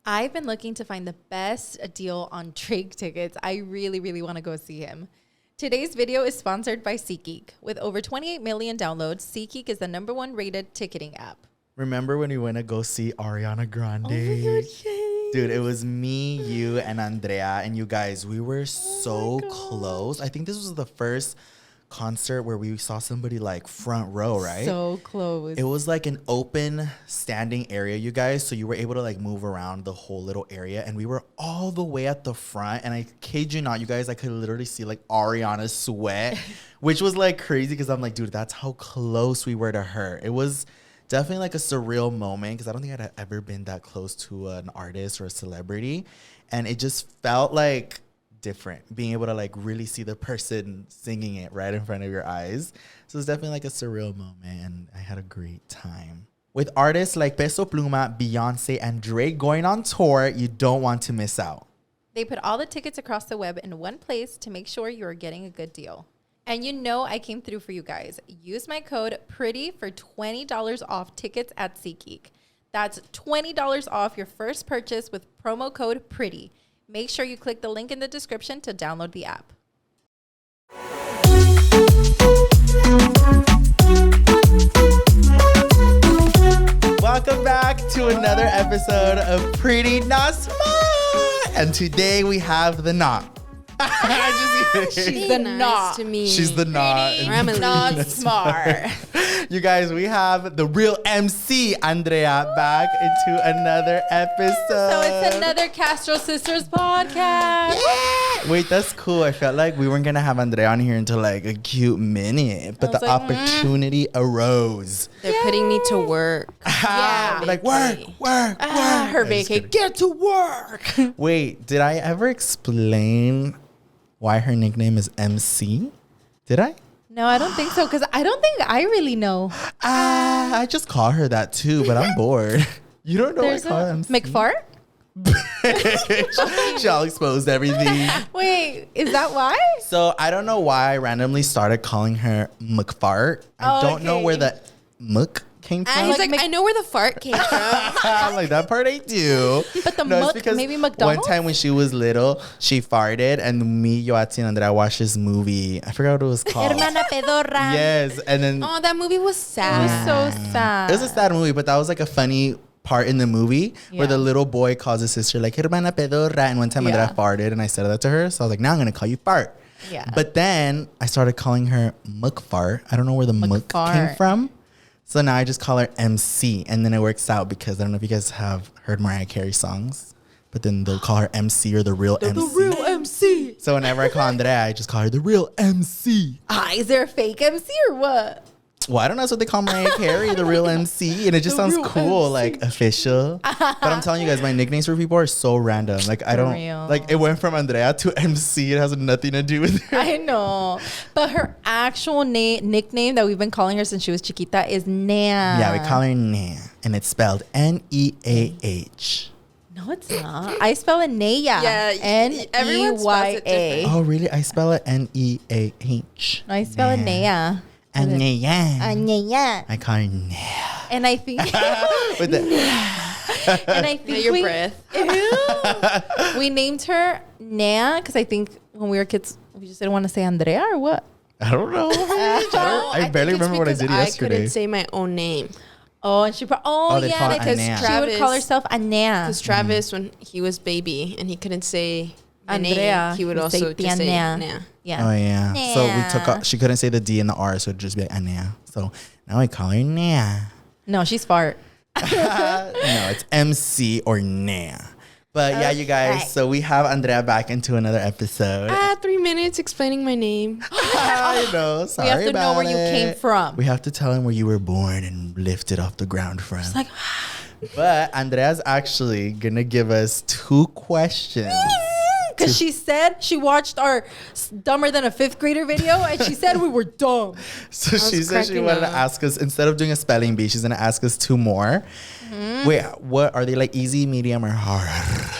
I've been looking to find the best deal on Drake tickets. I really, really want to go see him. Today's video is sponsored by SeatGeek. With over 28 million downloads, SeatGeek is the #1 rated ticketing app. Remember when we went to go see Ariana Grande? Oh my God, yes. Dude, it was me, you, and Andrea. And you guys, we were so close. I think this was the first concert where we saw somebody like front row, right? So close. It was like an open standing area, you guys. So you were able to like move around the whole little area. And we were all the way at the front. And I kid you not, you guys, I could literally see like Ariana's sweat, which was like crazy because I'm like, dude, that's how close we were to her. It was definitely like a surreal moment because I don't think I'd ever been that close to an artist or a celebrity. And it just felt like different, being able to like really see the person singing it right in front of your eyes. So it's definitely like a surreal moment, and I had a great time. With artists like Peso Pluma, Beyonce, and Drake going on tour, you don't want to miss out. They put all the tickets across the web in one place to make sure you are getting a good deal. And you know I came through for you guys. Use my code PRETTY for $20 off tickets at SeatGeek. That's $20 off your first purchase with promo code PRETTY. Make sure you click the link in the description to download the app. Welcome back to another episode of Pretty Not Smart. And today we have the Not. She's the not to me. She's the not. Pretty not smart. You guys, we have the real MC, Andrea, back into another episode. So it's another Castro Sisters podcast. Yeah. Wait, that's cool. I felt like we weren't going to have Andrea on here until like a cute minute, but the opportunity arose. They're putting me to work. Yeah. Like, work. Her vacay. Get to work. Wait, did I ever explain why her nickname is MC? Did I? No, I don't think so, because I don't think I really know. I just call her that too, but I'm bored. You don't know There's what I call a MC? McFart? She all exposed everything. Wait, is that why? So I don't know why I randomly started calling her McFart. I don't know where the Mc came from. He's like, I know where the fart came from. I'm like, that part I do. But the it's Muck, because maybe McDonald's? one time when she was little, she farted, and me, Yoatzi, and Andrea watched this movie. I forgot what it was called. Hermana Pedorra. Yes, and then Oh, that movie was It sad. was so sad. it was a sad movie, but that was like a funny part in the movie where the little boy calls his sister like Hermana Pedorra, and one time Andrea farted, and I said that to her, so I was like, now I'm gonna call you Fart. Yeah. But then I started calling her McFart. I don't know where the Muck came from. So now I just call her MC, and then it works out because I don't know if you guys have heard Mariah Carey songs, but then they'll call her MC or the real MC. The real MC. So whenever I call Andrea, I just call her the real MC. Is there a fake MC or what? Well, I don't know. That's what they call Mariah Carey, the real MC. And it just The sounds real cool, MC. like official. But I'm telling you guys, my nicknames for people are so random. Like, I don't, real. like, it went from Andrea to MC. It has nothing to do with her. I know. But her actual nickname that we've been calling her since she was chiquita is Nea. Yeah, we call her Nea. And it's spelled Neah. No, it's not. I spell it Nea. Yeah, everyone spells it Nea. Oh, really? I spell it Neah. I spell it Nea. And Nea. Nea. I call her Nea. And I think With the, and I think Your breath. Ew. We named her Nea because I think when we were kids we just didn't want to say Andrea or what. I don't know. I barely think it's remember what I because did yesterday. I couldn't say my own name. Oh, and she they call it because Anea. she would call herself Anea. Because Travis, when he was baby and he couldn't say my Andrea, name, he would he'd also say just say Anea. Nea. Yeah. Oh, yeah. So we Nea. took she couldn't say the D and the R, so it'd just be like Anea. So now I call her Nea. No, she's fart. No, it's MC or Nea. But yeah, you guys, so we have Andrea back into another episode. 3 minutes explaining my name. I know. Sorry We have to know about where you came it. from. We have to tell him where you were born and lifted off the ground from. It's like But Andrea's actually going to give us 2 questions. because she said she watched our dumber than a 5th grader video and she said we were dumb. So she said she cracking wanted to up. ask us, instead of doing a spelling bee, she's going to ask us 2 more. Wait, what are they, like easy, medium, or hard?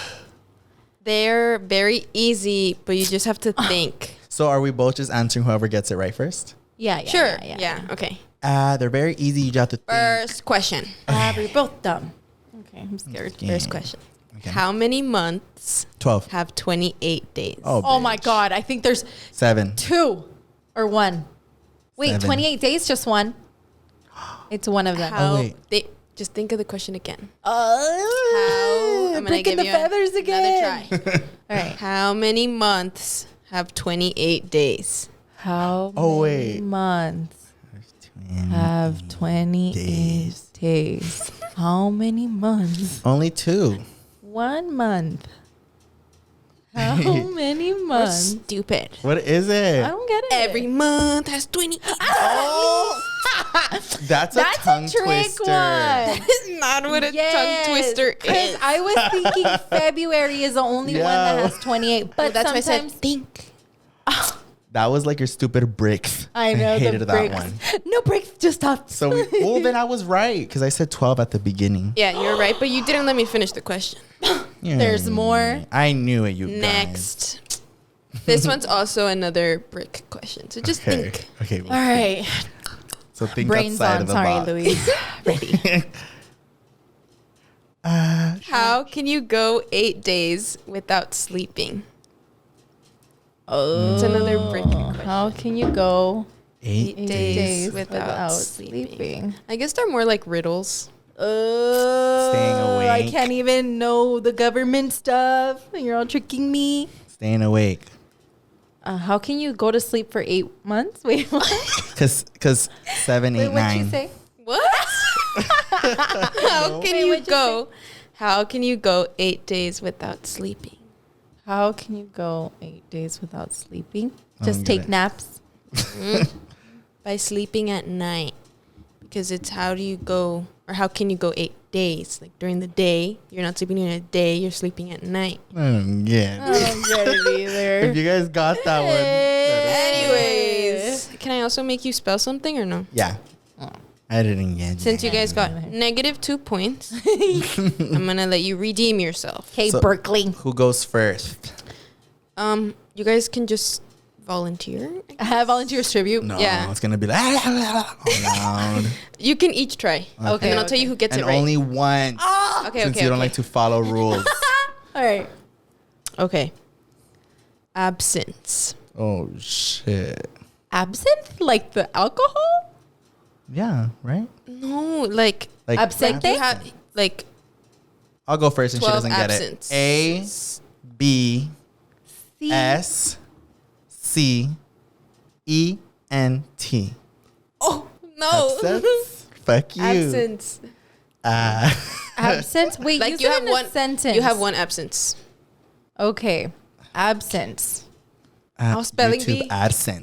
They're very easy, but you just have to think. So are we both just answering whoever gets it right first? Yeah, Sure. Yeah. Yeah. Okay. They're very easy. You just have to think. First question. We're both dumb. Okay, I'm scared. Yeah. First question. Okay. How many months 12. have 28 days? Oh my bitch. God. I think there's 7. 2 or 1. Wait, 7. 28 days, just 1. It's one of them. How wait. just think of the question again. Oh, I'm gonna breaking give the you feathers another again. try. All right. How many months have 28 days? How Oh, many wait. months have 28 days? How many months? Only 2. 1 month. How many We're months? stupid. What is it? I don't get it. Every month has 28 days. Oh, that's a That's tongue a trick twister. one. That is not what a tongue twister Because is. I was thinking February is the only one that Yeah. has 28. But That's why I sometimes said think. That was like your stupid bricks. I know hated the that bricks. one. No bricks, just stop. So, well, then I was right because I said 12 at the beginning. Yeah, you're right, but you didn't let me finish the question. There's more. I knew it, you guys. Next. This one's also another brick question. So just Okay. think. Okay. All right. So think Brains outside on. of the Sorry, box. Louie. Ready. How can you go 8 days without sleeping? Oh. It's another brick question. How can you go 8 8 days. days without without sleeping? sleeping. I guess they're more like riddles. Staying I awake. can't even know the government stuff. You're all tricking me. Staying awake. How can you go to sleep for 8 months? Wait, what? Cause 7, 8, Wait, what'd 9. you say? What? How can Wait, you what'd you go? How can you go 8 days without sleeping? How can you go 8 days without sleeping? I Just don't get take it. naps. By sleeping at night. Because it's how do you go, or how can you go 8 days? Like during the day, you're not sleeping during the day, you're sleeping at night. I don't get I it. don't get it either. If you guys got that one. that is- Anyways, can I also make you spell something or no? Yeah. I didn't get it. Since you guys got -2 points, I'm gonna let you redeem yourself. Okay, So- Berkeley. Who goes first? You guys can just volunteer. I have volunteers tribute. No, Yeah. it's gonna be like loud. You can each try. Okay, And then I'll tell you who gets And it right. only once. Okay, Since okay, you don't okay. like to follow rules. All right. Okay. Absence. Oh shit. Absinthe? Like the alcohol? Yeah, right? No, like Like Absinthe? you have like I'll go first and she 12 doesn't get absence. it. A B See? S C E N T. oh no. Absence? Fuck you. Absence. Absence? Wait, Like use you it have in a one sentence. You have one absence. Okay. Absence. How spelling YouTube bee? AdSense.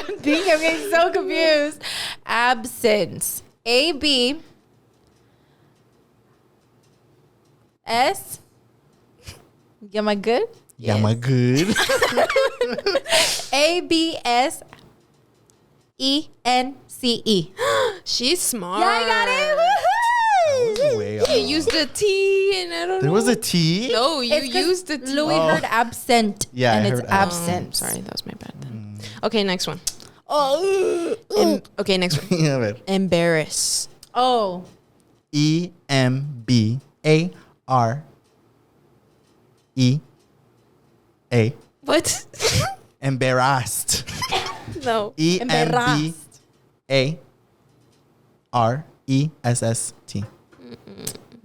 I'm getting so confused. Absence. A B S. Am I good? Yeah, my good. A B S E N C E. She's smart. Yeah, I got it. Woohoo! Way You off. used a T and I don't There know. was a T. No, you It's 'cause used a T. Louis Oh. heard absent. Yeah, and I it's heard absent. Sorry, that was my bad then. Okay, next one. Oh. Okay, next one. Yeah, a ver. Embarrass. Oh. EMBARE. What? Embarrassed. No. Embarrassed. EMBARESST.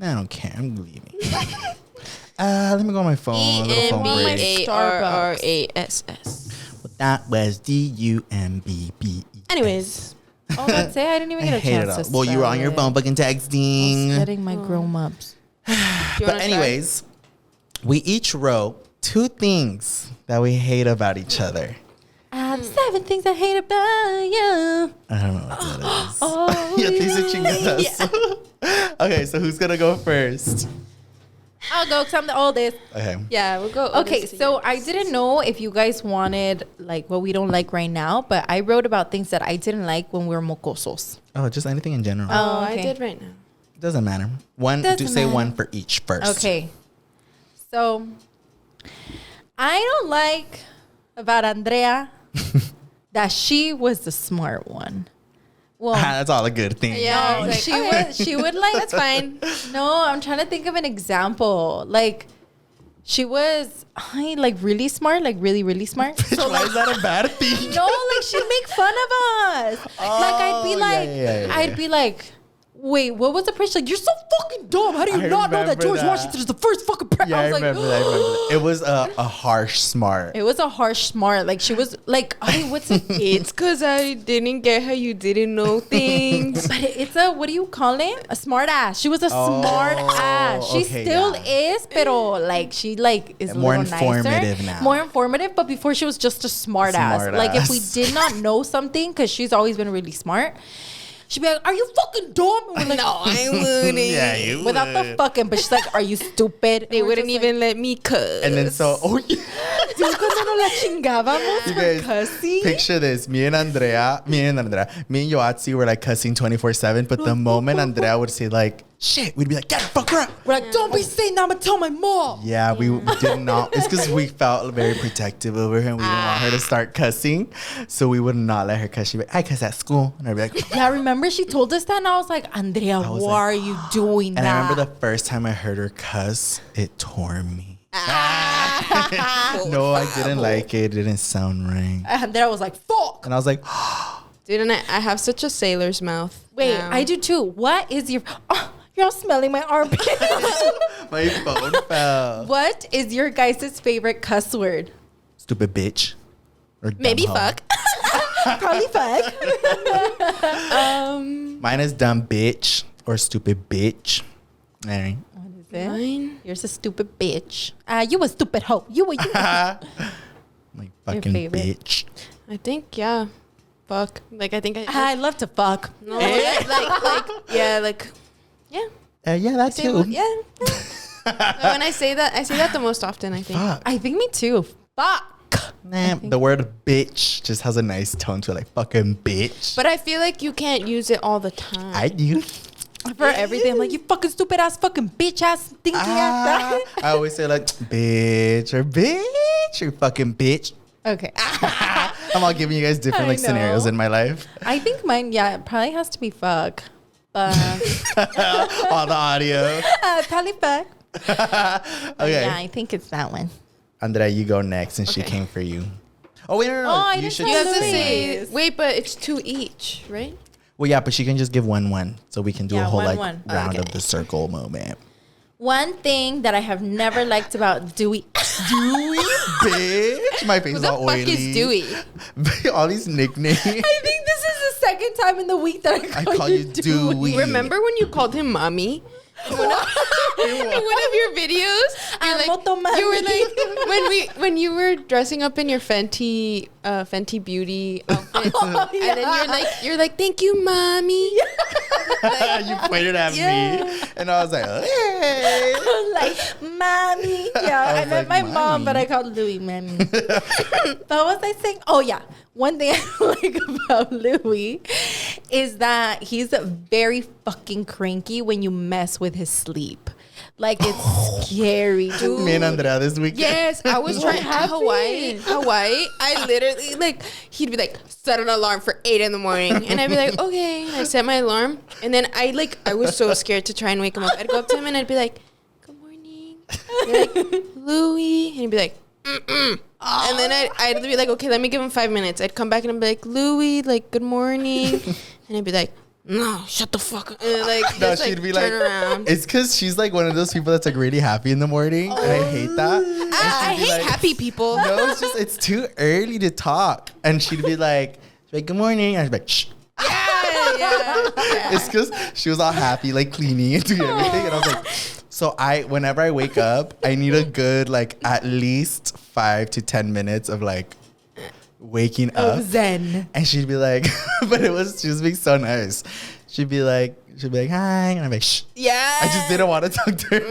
I don't care. I'm leaving. Let me go on my phone. A little phone break. EMBARRASS. Well, that was DUMBBE. Anyways, Oh, that's it. I didn't even I get a hate it chance all. to Well, you were spell on your it. phone fucking I was texting. getting my grown ups. do you But wanna anyways, we each wrote 2 things that we hate about each other. 7 things I hate about you. I don't know what that is. Oh, Ya te hice chingadas. Okay, so who's gonna go first? I'll go because I'm the oldest. Okay. start? Yeah, we'll go. Okay, oldest to so I youngest. didn't know if you guys wanted like what we don't like right now, but I wrote about things that I didn't like when we were mocosos. Oh, just anything in general. Oh, I okay. did right now. Doesn't matter. Doesn't Say matter. one for each first. Okay. So I don't like about Andrea that she was the smart one. Well, That's all a good thing. Yeah. no, Like, she would like, That's fine. no, I'm trying to think of an example. Like, she was like really smart, like really, really smart. So Why is that a bad thing? no, like she'd make fun of us. Like I'd be Oh, like, yeah. I'd be like, wait, what was the president? Like, you're so fucking dumb. How do you I not know that remember George that. Washington is the first fucking president? Yeah, I was remember like, that. I remember that. It was a harsh smart. It was a harsh smart. Like she was like, hey, what's it? It's because I didn't get how you didn't know things. But it's a, what do you call it? A smart ass. She was a Oh, smart ass. She okay, still yeah. is, pero like she like is More a little informative nicer. now. More informative, but before she was just a smart ass. Smart Like if we ass. did not know something, because she's always been really smart, she'd be like, "Are you fucking dumb?" And we're like, No, I wouldn't. Yeah, you without the would. fucking. But she's like, "Are you stupid?" They And we're wouldn't just even let me cuss. And then so, oh yeah. Like, cuando nos la chingábamos You for guys, cussing. picture this. Me and Yoatzi were like cussing 24/7. But the moment Andrea would say like, shit, we'd be like, get the fuck up. We're like, "Don't be saying that. I'm gonna tell my mom." Yeah, we did not. It's because we felt very protective over her and we didn't want her to start cussing. So we would not let her cuss. She'd be like, I cuss at school. And I'd be like, Yeah, I remember she told us that, and I was like, "Andrea, was why like, are you doing and that?" I remember the first time I heard her cuss, it tore me. No, I didn't like it. It didn't sound right. And then I was like, "Fuck." And I was like, Dude, and I have such a sailor's mouth. Wait, now. I do too. What is your? Oh, you're all smelling my armpit. my phone fell. What is your guys' favorite cuss word? Stupid bitch. Or dumb Maybe hoe. fuck. Probably fuck. Mine is dumb bitch or stupid bitch. All right. What is it? Mine. You're a stupid bitch. You a stupid hoe. You a you. My fucking favorite? bitch. I think, yeah. Fuck. Like, I think I love to fuck. No, like, yeah, like, yeah. Yeah, that Say, too. yeah. No, when I say that the most often, I think. Fuck. I think me too. Fuck. Nah, the word bitch just has a nice tone to it, like fucking bitch. But I feel like you can't use it all the time. I do. For everything, I'm like, you fucking stupid ass, fucking bitch ass, stinky ass. I always say like bitch or bitch or fucking bitch. Okay. I'm all giving you guys different I like scenarios know. in my life. I think mine, yeah, it probably has to be fuck. But All the audio. probably fuck. Okay. Yeah, I think it's that one. Andrea, you go next since she Okay. came for you. Oh wait, no. Oh, I You didn't should say You have to Louie. say, wait, but it's 2 each, right? Well, yeah, but she can just give one, so we can do a Yeah, whole one, like one. round of Okay. the circle moment. One thing that I have never liked about Dewey. Dewey, bitch. My face Who is the all fuck oily. is Dewey? all these nicknames. I think this is the second time in the week that I call you Dewey. Remember when you called him mommy? In one of your videos, you were like when you were dressing up in your Fenty Beauty outfit, and then you're like, thank you, mommy. You pointed at Yeah. me, and I was like, hey. like, mommy. Yeah, I I was met like, my mom, but mommy. I called Louie mommy. But what was I saying? Oh, yeah. One thing I like about Louie is that he's very fucking cranky when you mess with his sleep. Like, it's scary, dude. Me and Andrea this weekend. Yes, I was What trying happened? Hawaii. I literally he'd be like, set an alarm for 8 in the morning, and I'd be like, okay. And I set my alarm, and then I was so scared to try and wake him up. I'd go up to him and I'd be like, good morning. I'd be like, Louie, and he'd be like, mm-mm. And then I'd be like, okay, let me give him 5 minutes. I'd come back and I'd be like, Louie, like, good morning, and I'd be like, no, shut the fuck up. And No, just, she'd be turn like, around. it's because she's like one of those people that's like really happy in the morning, and I hate that. And I she'd be hate like, happy people. No, it's just it's too early to talk, and she'd be like, good morning, and I'd be like, shh. Yeah. It's because she was all happy, like cleaning and doing everything, and I was like, so whenever I wake up, I need a good like at least 5 to 10 minutes of like waking up. Zen. And she'd be like, but she was being so nice. She'd be like, hi. And I'm like, shh. Yeah. I just didn't want to talk to her.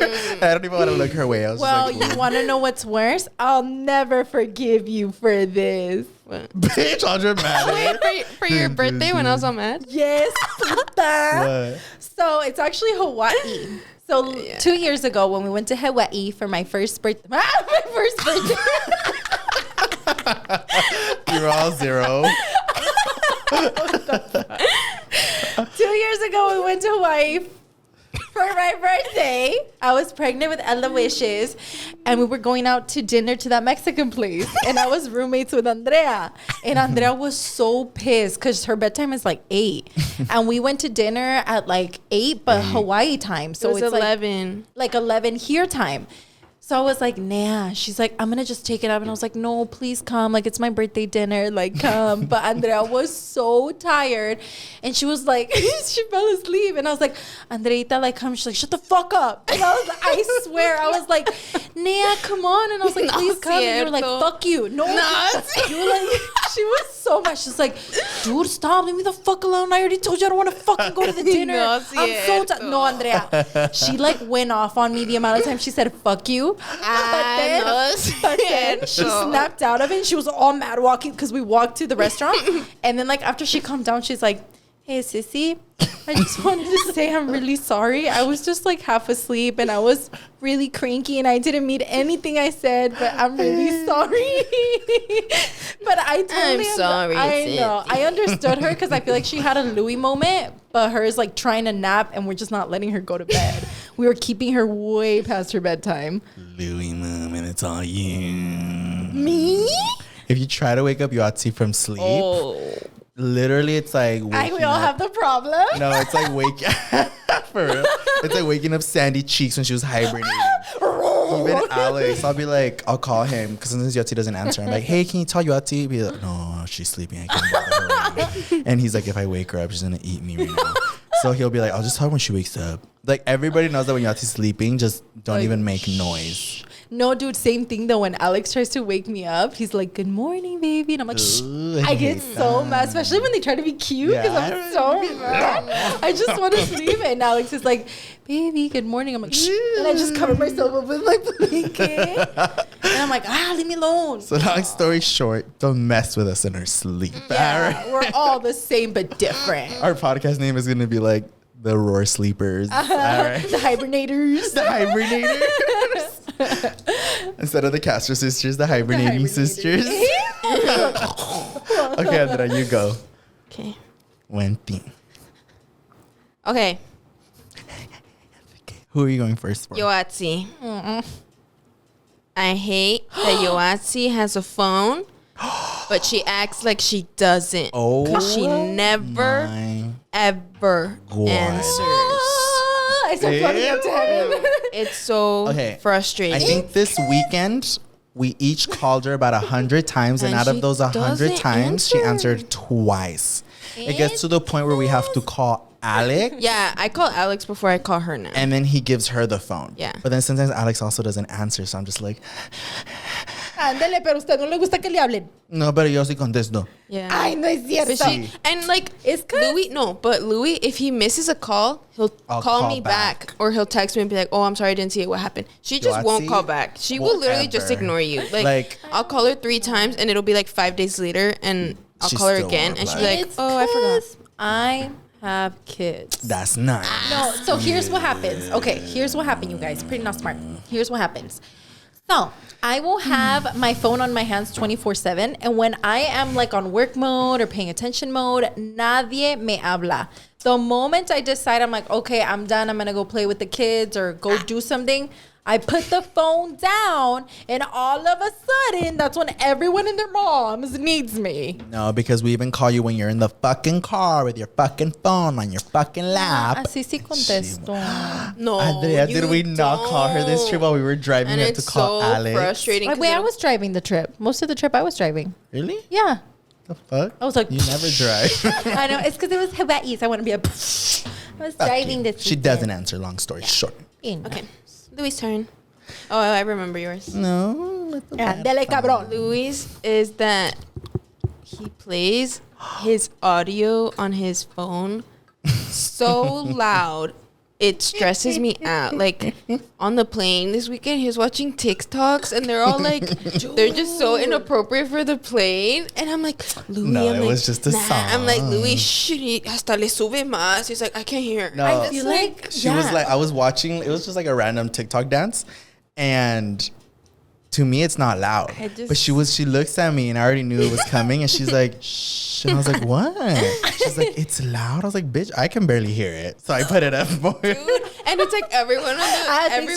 I don't even want to look her way. I was Well, just like, you want to know what's worse? I'll never forgive you for this. bitch, all dramatic. Wait, for your birthday when I was all mad? Yes, puta. What? So it's actually Hawaii. So 2 years ago when we went to Hawaii for my first birthday. My first birthday. You're all zero. ago, we went to Hawaii for my birthday. I was pregnant with Ella Wishes, and we were going out to dinner to that Mexican place. And I was roommates with Andrea. And Andrea was so pissed because her bedtime is like 8. And we went to dinner at like 8, but Hawaii time. So It was it's 11. like 11 here time. So I was like, nah. She's like, I'm going to just take it up. And I was like, no, please come. Like, it's my birthday dinner. Like, come. But Andrea was so tired. And she was like, she fell asleep. And I was like, Andreita, like, come. She's like, shut the fuck up. And I swear, I was like, nah, come on. And I was like, please come. And you were like, fuck you. No. You were like, she was so mad. She's like, dude, stop. Leave me the fuck alone. I already told you I don't want to fucking go to the dinner. No, I'm so tired. No, Andrea. She like went off on me the amount of time she said, fuck you. But then she snapped out of it and she was all mad walking because we walked to the restaurant. And then like after she calmed down, she's like, hey, sissy, I just wanted to say I'm really sorry. I was just like half asleep and I was really cranky and I didn't mean anything I said, but I'm really sorry. But I totally I'm sorry. I know. I understood her because I feel like she had a Louie moment, but hers like trying to nap and we're just not letting her go to bed. We were keeping her way past her bedtime. Louie, mom, and it's all you. Me? If you try to wake up Yoatzi from sleep, literally it's like We all have the problem. No, it's like for real. It's like waking up Sandy Cheeks when she was hibernating. Even Alex, I'll be like, I'll call him because sometimes Yoatzi doesn't answer. I'm like, hey, can you tell Yoatzi? He'll be like, no, she's sleeping. I can't bother her right now. And he's like, if I wake her up, she's gonna eat me right now. So he'll be like, I'll just tell her when she wakes up. Like everybody knows that when Yoatzi's sleeping, just don't Like, even make noise. No, dude, same thing though. When Alex tries to wake me up, he's like, good morning, baby. And I'm like, shh. Ooh, I get so mad, especially when they try to be cute because Yeah. I'm so mad. I just want to sleep. And Alex is like, baby, good morning. I'm like, shh. And I just cover myself up with my blanket. And I'm like, leave me alone. So long story short, don't mess with us in our sleep. Yeah, we're all the same but different. Our podcast name is gonna be like the Roar Sleepers. All right. The hibernators. The Hibernators. Instead of the Castro sisters, the hibernating sisters. Okay, Andrea, you go. Okay. One thing. Okay. Who are you going first for? Yoatzi. I hate that Yoatzi has a phone, but she acts like she doesn't. Oh, Because she never, my ever God. answers. I start floating up to heaven. It's so Okay. frustrating. I think this weekend we each called her about 100 times, and And out of she those 100 doesn't times, she answer. answered twice. It gets to the point where we have to call Alex. Yeah, I call Alex before I call her now. And then he gives her the phone. Yeah. But then sometimes Alex also doesn't answer. So I'm just like, Ándale, pero usted no le gusta que le hablen. no, pero yo sí contesto. Yeah. Ay, no es cierto. But she, and like It's 'cause- Louie, if he misses a call, he'll I'll call call me back. back or he'll text me and be like, "Oh, I'm sorry, I didn't see it. What happened?" She just won't Yoatzi, call back. She will literally just whatever. ignore you. Like- Like I'll call her 3 times and it'll be like 5 days later, and I'll She call her still again won't and she'll reply. be like, It's "Oh, I forgot." 'cause I have kids. That's nice. No, so here's what happens. Okay, here's what happened, you guys. Pretty not smart. Here's what happens. So I will have my phone on my hands 24/7. And when I am like on work mode or paying attention mode, nadie me habla. The moment I decide I'm like, okay, I'm done. I'm going to go play with the kids or go do something. I put the phone down and all of a sudden, that's when everyone and their moms needs me. No, because we even call you when you're in the fucking car with your fucking phone on your fucking lap. Así sí contesto. No, Andrea, did you we not call her this don't. trip while we were driving? And We had to it's call so Alex. frustrating. 'cause Wait, I it'll- was driving the trip. Most of the trip I was driving. Really? Yeah. The fuck? I was like, you never drive. I know. It's because it was Hawaii, so I want to be a. I was Fuck driving you. this. She doesn't answer. Long story short. Okay, Louis' turn. Oh, I remember yours. No. let the bad Dele, fun. cabrón. Louis is that he plays his audio on his phone so loud it stresses me out. Like on the plane this weekend, he was watching TikToks and they're all like, they're just so inappropriate for the plane. And I'm like, Louis, No, I'm it like, was just a I'm like, song. Louis, shit, hasta le sube más. He's like, I can't hear. No. I feel like She was like, I was watching, it was just like a random TikTok dance. And to me, it's not loud. But she looks at me and I already knew it was coming. And she's like, shh. And I was like, what? She's like, it's loud. I was like, bitch, I can barely hear it. So I put it up more. Dude, and it's like everyone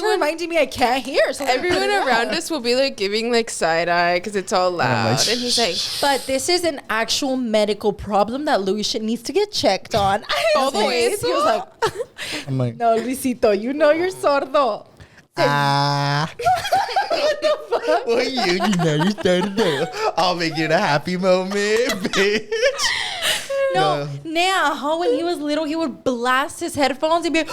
reminding me I can't hear. So everyone around us will be like giving like side eye because it's all loud. And he's like, but this is an actual medical problem that Louie needs to get checked on. All the way. He was like, I'm like, no, Luisito, you know you're sordo. what the fuck? Well, you know you're sordo. I'll make it a happy moment, bitch. No, now, when he was little, he would blast his headphones and be like,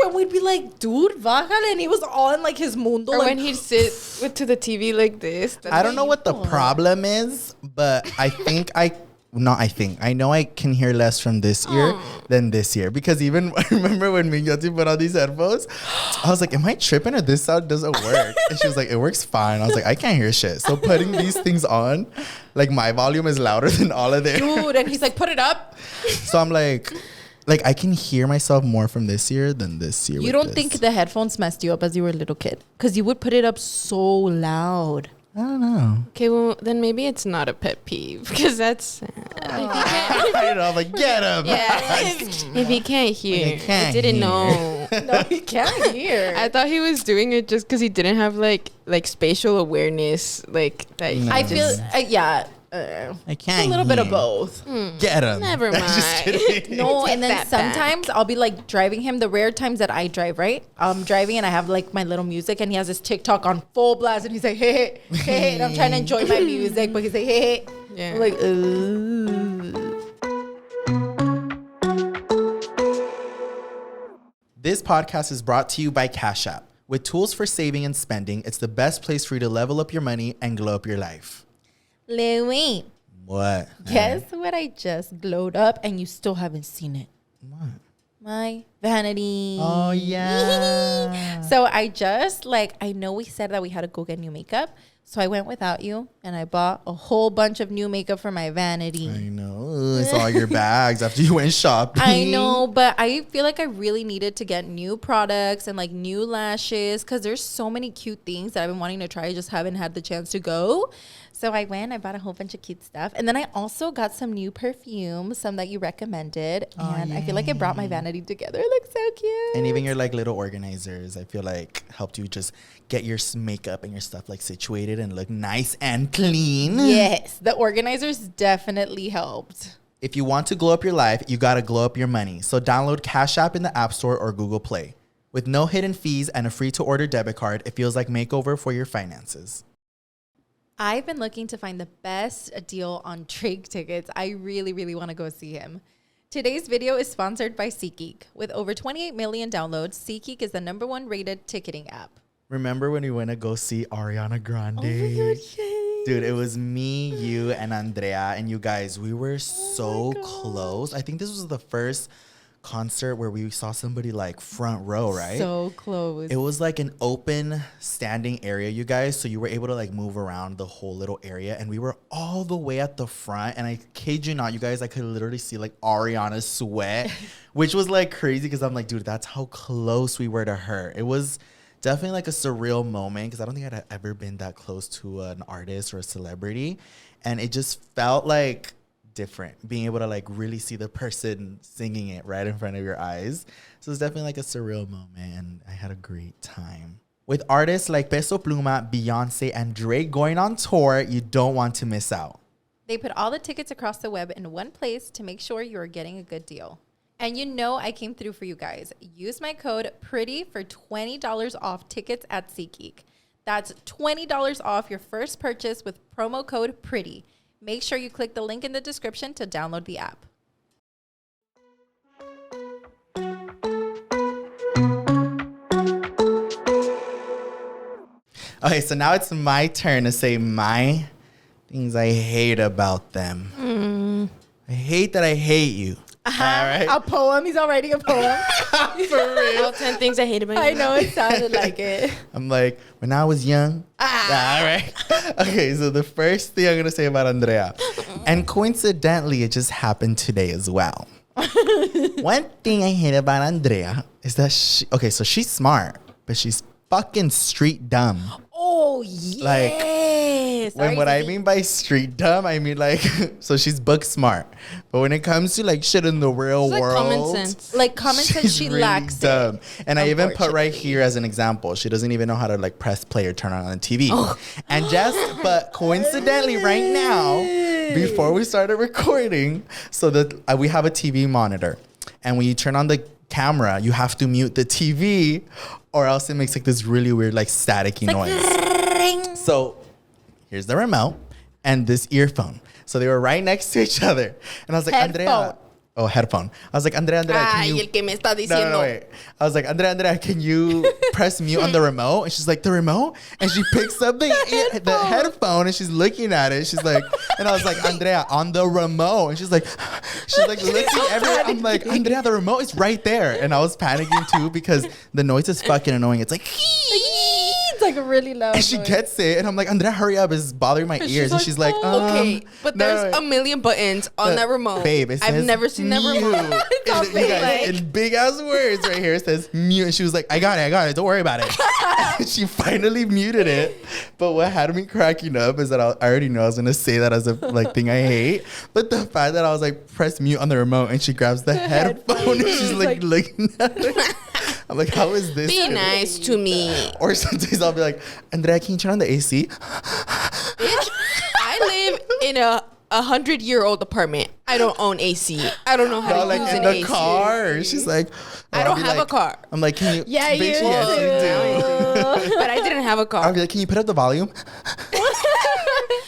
and we'd be like, dude, bájale. And he was all in like his mundo. Or like, when he'd sit to the TV like this. I don't know what the problem is, but I know I can hear less from this ear than this ear. Because even I remember when me and Yoatzi put on these headphones, I was like, am I tripping or this sound doesn't work? And she was like, it works fine. I was like, I can't hear shit. So putting these things on, like my volume is louder than all of theirs. Dude, and he's like, put it up. So I'm like I can hear myself more from this ear than this ear. You don't think the headphones messed you up as you were a little kid? Because you would put it up so loud. I don't know. Okay, well, then maybe it's not a pet peeve because that's... I know, I'm like, get him. Yeah, if he can't hear, I didn't know. No, he can't hear. I thought he was doing it just because he didn't have like spatial awareness, like that. No. I feel, I can't. A little bit of both. Get him. Never mind. Just kidding. No, Take and then that sometimes back. I'll be like driving him. The rare times that I drive, right? I'm driving and I have like my little music, and he has his TikTok on full blast, and he's like, hey, hey, hey, and I'm trying to enjoy my music, but he's like, hey, hey. Yeah. I'm like, ooh. This podcast is brought to you by Cash App. With tools for saving and spending, it's the best place for you to level up your money and glow up your life. Louie, What? guess what I just glowed up and you still haven't seen it? What? My vanity. Oh, yeah. So I just I know we said that we had to go get new makeup. So I went without you and I bought a whole bunch of new makeup for my vanity. I know. It's all your bags after you went shopping. I know, but I feel like I really needed to get new products and like new lashes because there's so many cute things that I've been wanting to try. I just haven't had the chance to go. So I bought a whole bunch of cute stuff. And then I also got some new perfume, some that you recommended. And I feel like it brought my vanity together. It looks so cute. And even your little organizers, I feel like helped you just get your makeup and your stuff situated and look nice and clean. Yes, the organizers definitely helped. If you want to glow up your life, you got to glow up your money. So download Cash App in the App Store or Google Play. With no hidden fees and a free-to-order debit card, it feels like makeover for your finances. I've been looking to find the best deal on Drake tickets. I really, really want to go see him. Today's video is sponsored by SeatGeek. With over 28 million downloads, SeatGeek is the #1 rated ticketing app. Remember when we went to go see Ariana Grande? Oh my God, yes. Dude, it was me, you, and Andrea. And you guys, we were so close. I think this was the first concert where we saw somebody front row, right? So close. It was like an open standing area, you guys. So you were able to move around the whole little area. And we were all the way at the front. And I kid you not, you guys, I could literally see Ariana's sweat, which was crazy because I'm like, dude, that's how close we were to her. It was definitely a surreal moment because I don't think I'd ever been that close to an artist or a celebrity. And it just felt different being able to really see the person singing it right in front of your eyes. So it's definitely a surreal moment, and I had a great time. With artists like Peso Pluma, Beyonce, and Drake going on tour, you don't want to miss out. They put all the tickets across the web in one place to make sure you're getting a good deal. And I came through for you guys. Use my code PRETTY for $20 off tickets at SeatGeek. That's $20 off your first purchase with promo code PRETTY. Make sure you click the link in the description to download the app. Okay, so now it's my turn to say my things I hate about them. I hate that I hate you. All right? A poem. He's all writing a poem. For real. All 10 things I hate about you. I know, it sounded like it. I'm when I was young. All right. Okay, so the first thing I'm going to say about Andrea, and coincidentally, it just happened today as well. One thing I hate about Andrea is that so she's smart, but she's fucking street dumb. Oh, Oh, yes. When what I mean by street dumb, I mean like, so she's book smart, but when it comes to like shit in the real It's like world, common sense. Like common sense, she really lacks dumb. it. And I even put right Unfortunately. here as an example. She doesn't even know how to like press play or turn on the TV. And but coincidentally, right now, before we started recording, so that we have a TV monitor, and when you turn on the camera, you have to mute the TV, or else it makes like this really weird like staticky noise. So here's the remote and this earphone. So they were right next to each other, and I was like, Andrea. Headphone. Oh, headphone. I was like, Andrea, can you... Ay, el que me está No, diciendo. wait. I was like, Andrea, can you press mute on the remote? And she's like, the remote? And she picks up the headphone and she's looking at it. She's like, and I was like, Andrea, on the remote. And she's like looking everywhere. I'm like, Andrea, the remote is right there. And I was panicking too because the noise is fucking annoying. It's like, It's like a really loud and she noise. gets it. And I'm like, Andrea, hurry up. It's bothering my ears. And she's like, Okay, but no, there's a million buttons on that remote. Babe, it I've says never seen that mute. remote. And you guys, in big ass words right here, it says mute. And she was like, I got it. Don't worry about it. And she finally muted it. But what had me cracking up is that I already knew I was going to say that as a like thing I hate. But the fact that I was like, press mute on the remote and she grabs the headphone and she's like looking at it. I'm like, how is this? Be nice to me. Or sometimes I'll be like, Andrea, can you turn on the AC? Bitch, I live in a 100-year-old apartment. I don't own AC. I don't know how No, to like use in an the AC. car. She's like, I or don't I'll be have a like- car. I'm like, can you? Yeah, you Bitch, yes, you do. But I didn't have a I'll car. be like, can you put up the volume?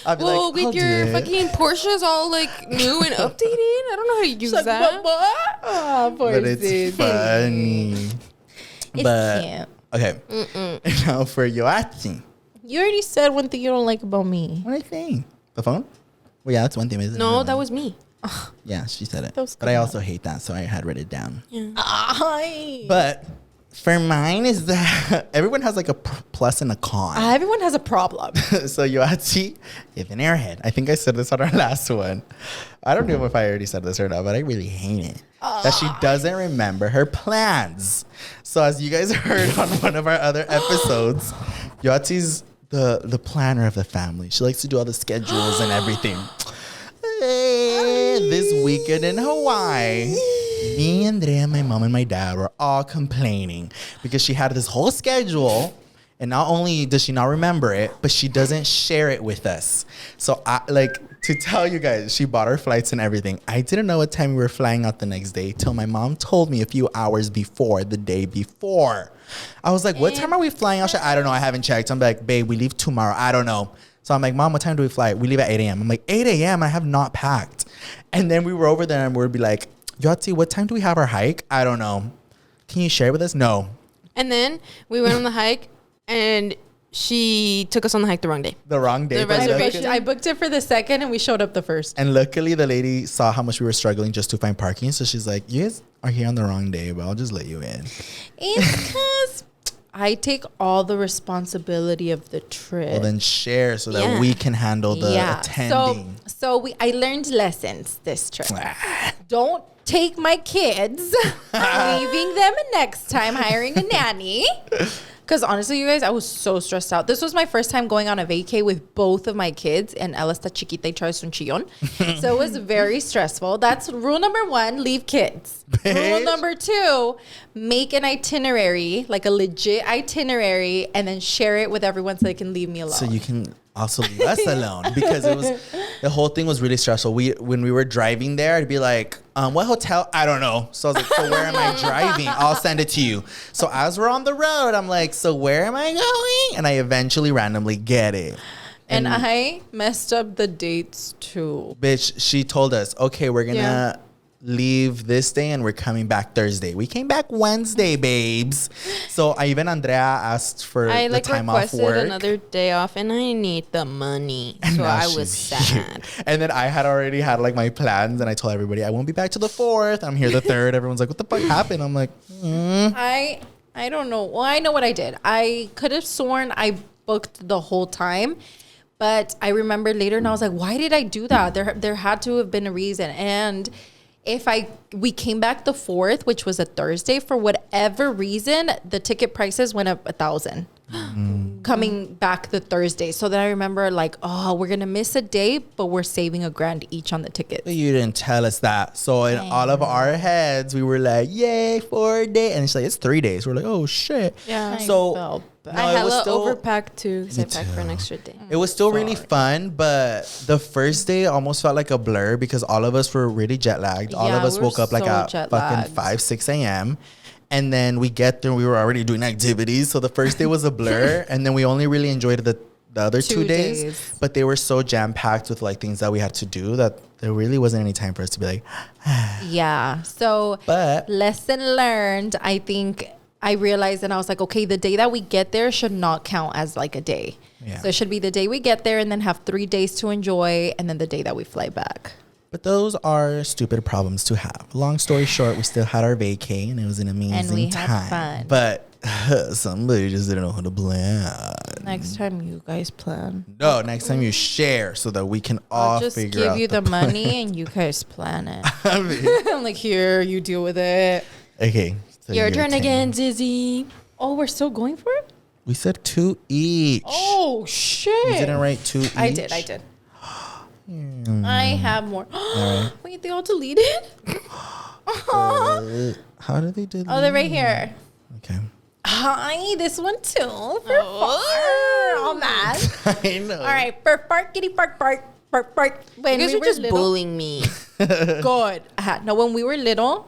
I'll be Well, like, I'll with do your it. fucking Porsches all like new and updated, I don't know how to use Like, that. what? Oh, poor But it's sis. funny. It's But cute. okay, now for Yoatzi. You already said one thing you don't like about me. What do I think? The phone? Well, yeah, that's one thing. Isn't No, it? that was me. Yeah, she said it. That was But I good. also hate that, so I had written it down. Ay. But for mine is that everyone has like a plus and a con. Everyone has a problem. So Yoatzi is an airhead. I think I said this on our last one. I don't know if I already said this or not, but I really hate it. That she doesn't remember her plans. So as you guys heard on one of our other episodes, Yoatzi's the planner of the family. She likes to do all the schedules and everything. This weekend in Hawaii, me, Andrea, my mom, and my dad were all complaining because she had this whole schedule, and not only does she not remember it, but she doesn't share it with us. So I like to tell you guys, she bought her flights and everything. I didn't know what time we were flying out the next day till my mom told me a few hours before, the day before. I was like, what time are we flying out? She's like, I don't know. I haven't checked. I'm like, babe, we leave tomorrow. I don't know. So I'm like, Mom, what time do we fly? We leave at 8 a.m. I'm like, 8 a.m.? I have not packed. And then we were over there and we'd be like, Yoatzi, what time do we have our hike? I don't know. Can you share it with us? No. And then we went on the hike, and she took us on the hike the wrong day. The wrong day. The but reservation. I booked it for the second, and we showed up the first. And luckily, the lady saw how much we were struggling just to find parking. So she's like, you guys are here on the wrong day, but I'll just let you in. It's because I take all the responsibility of the trip. Well, then share so that Yeah. we can handle the attending. So I learned lessons this trip. Don't take my kids, leaving them next time, hiring a nanny. Because honestly, you guys, I was so stressed out. This was my first time going on a vacay with both of my kids, and Ella está chiquita y traes un chillón. So it was very stressful. That's rule number 1, leave kids. Rule Bitch. number 2, make an itinerary, like a legit itinerary, and then share it with everyone so they can leave me alone. So you can also leave us alone, because it was the whole thing was really stressful. When we were driving there, I'd be like, what hotel? I don't know. So I was like, so where am I driving? I'll send it to you. So as we're on the road, I'm like, so where am I going? And I eventually randomly get it. And I messed up the dates too. Bitch, she told us, okay, we're gonna leave this day and we're coming back Thursday. We came back Wednesday, babes. So even Andrea asked for I the like time off requested work. another day off, and I need the money. And So now I was she's here. sad. And then I had already had like my plans, and I told everybody I won't be back till the 4th. I'm here the 3rd. Everyone's like, what the fuck happened? I'm like, I don't know. Well, I know what I did. I could have sworn I booked the whole time, but I remembered later and I was like, why did I do that? There had to have been a reason. And we came back the 4th, which was a Thursday, for whatever reason, the ticket prices went up 1,000. coming back the Thursday. So then I remember like, oh, we're going to miss a day, but we're saving $1,000 each on the tickets. You didn't tell us that. So in all of our heads, we were like, yay, 4 days. And she's like, it's 3 days. We're like, oh, shit. Yeah. So felt bad. I it hella was still- overpacked too because I packed for an extra day. It was still really fun, but the first day almost felt like a blur because all of us were really jet lagged. All of Yeah, us we were woke up like so at jet fucking lagged. 5, 6 a.m. And then we get there, we were already doing activities. So the first day was a blur. And then we only really enjoyed the other 2 days. 2 days. But they were so jam packed with like things that we had to do that there really wasn't any time for us to be like, Yeah. So But- lesson learned, I think I realized and I was like, okay, the day that we get there should not count as like a day. Yeah. So it should be the day we get there and then have 3 days to enjoy and then the day that we fly back. But those are stupid problems to have. Long story short, we still had our vacay and it was an amazing we had time. fun. But somebody just didn't know how to plan. Next time you guys plan. No, next time you share so that we can all I'll just figure give out you the money and you guys plan it. I mean, I'm like, here, you deal with it. okay. So Your turn 10. again, Zizzy. Oh, we're still going for it? We said 2 each. Oh, shit. You didn't write 2 each? I did. I have more. right. Wait, they all deleted? How did they do that? Oh, they're right here. Okay. Hi, this one too. For fart. All mad. I know. All right, for fart, kitty, bark, bark, bark, bark. When You guys we were just little, bullying me. good. No, when we were little,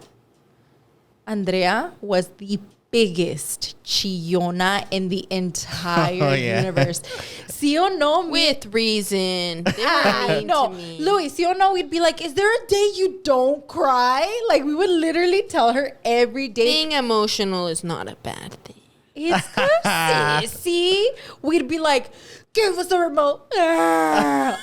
Andrea was the biggest chillona in the entire Oh, yeah. universe. Sí o no? With reason. They were Ah, mean no, to me. Louie, see or no, we'd be like, is there a day you don't cry? Like, we would literally tell her every day. Being emotional is not a bad thing. It's good, see? We'd be like, give us the remote. I'd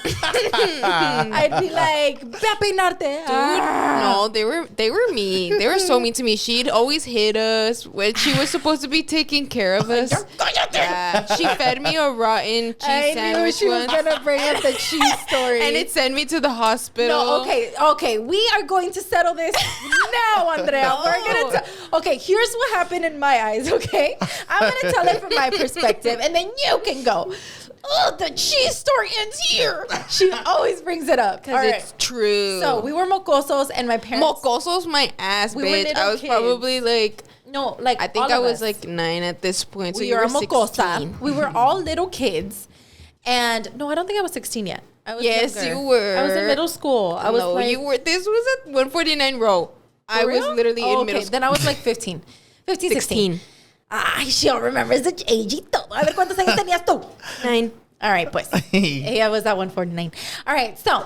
be like, ve a peinarte. No, they were mean. They were so mean to me. She'd always hit us when she was supposed to be taking care of us. Yeah. She fed me a rotten cheese I knew sandwich she was once, going to bring up the cheese story. and it sent me to the hospital. No, okay. We are going to settle this now, Andrea. No. We're gonna okay, here's what happened in my eyes, okay? I'm gonna tell it from my perspective, and then you can go. Oh, the cheese story ends here. She always brings it up because it's true. So we were mocosos, and my parents. Mocosos my ass, We were bitch. little I was kids. probably like, No, like I think all I of was us. like 9 at this point. So We you were were a mocosa. 16. We were all little kids, and no, I don't think I was 16 yet. I was Yes, younger. you were. I was in middle school. I was no, like, you were. This was at 149 row. I was real? literally Oh, in middle school. Then I was like 15, 16. 16. Ay, she all remembers the age y todo. A ver cuántos años tenías tú. 9. All right, pues. I was at 149. All right, so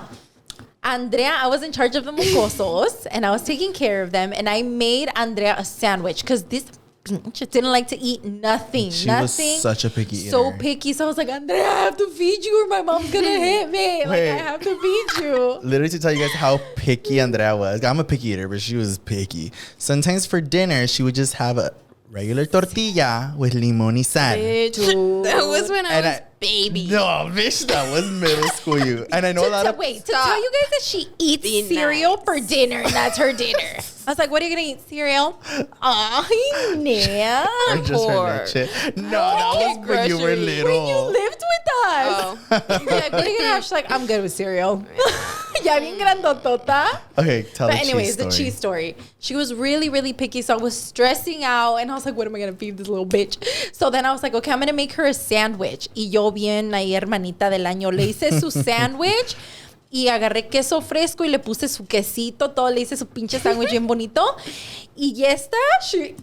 Andrea, I was in charge of the mocosos, and I was taking care of them, and I made Andrea a sandwich because this bitch didn't like to eat nothing. She nothing. was such a picky eater. So picky. So I was like, Andrea, I have to feed you or my mom's going to hit me. Like, Wait. I have to feed you. Literally to tell you guys how picky Andrea was. I'm a picky eater, but she was picky. Sometimes for dinner, she would just have a regular tortilla with limon y sal. Bitch. That was when I And was baby. No, bitch, that was middle school you. And I know a lot of... Wait, to tell you guys that she eats Be cereal nice. for dinner, and that's her dinner. I was like, what are you going to eat? Cereal? Ay, Nia. Or just her poor. leche. No, that was when you were Grocery. little. When you lived with us. Oh. You're like, what are you going to have? She's like, I'm good with cereal. Ya bien grandotota. Okay, tell But the anyways, cheese story. the cheese story. She was really, really picky. So I was stressing out. And I was like, what am I going to feed this little bitch? So then I was like, okay, I'm going to make her a sandwich. Y yo bien ahí, hermanita del año, le hice su sandwich. Y agarré queso fresco y le puse su quesito, todo, le hice su pinche sándwich bien bonito. Y esta,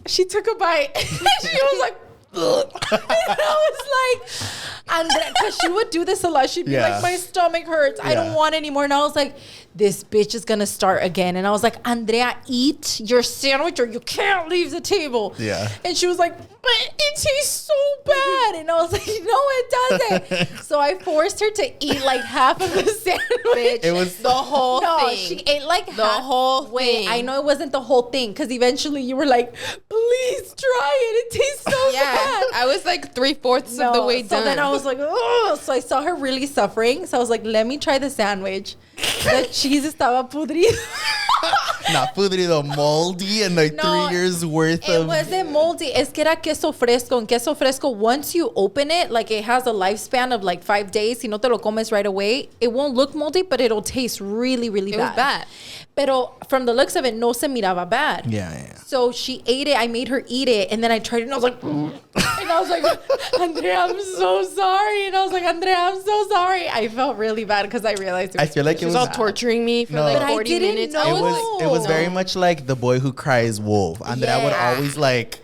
she took a bite. She was like, ugh. And I was like, Andrea, because she would do this a lot. She'd be Yeah. like, my stomach hurts. I don't Yeah. want any more. And I was like, this bitch is going to start again. And I was like, Andrea, eat your sandwich or you can't leave the table. Yeah. And she was like, but it tastes so bad. And I was like, no, it doesn't. So I forced her to eat like half of the sandwich. It was... The whole No, thing. she ate like The whole Wait, thing. I know it wasn't the whole thing because eventually you were like, please try it. It tastes so Yeah, bad. I was like 3/4 of the way done. So then I was like, oh. So I saw her really suffering. So I was like, let me try the sandwich. The cheese estaba podrido. Not podrido, moldy, and like No, 3 years worth It of. wasn't moldy. Es que era queso fresco. And queso fresco, once you open it, like it has a lifespan of like 5 days. Si no te lo comes right away, it won't look moldy, but it'll taste really, really It bad. was bad. Pero from the looks of it, no se miraba bad. Yeah. So she ate it. I made her eat it. And then I tried it and I was like, and I was like, Andrea, I'm so sorry. And I was like, Andrea, I'm so sorry. I felt really bad because I realized it was I feel like She it was was all torturing me for No. like But I 40 didn't minutes. know. It was very much like the boy who cries wolf. Andrea would Yeah. always like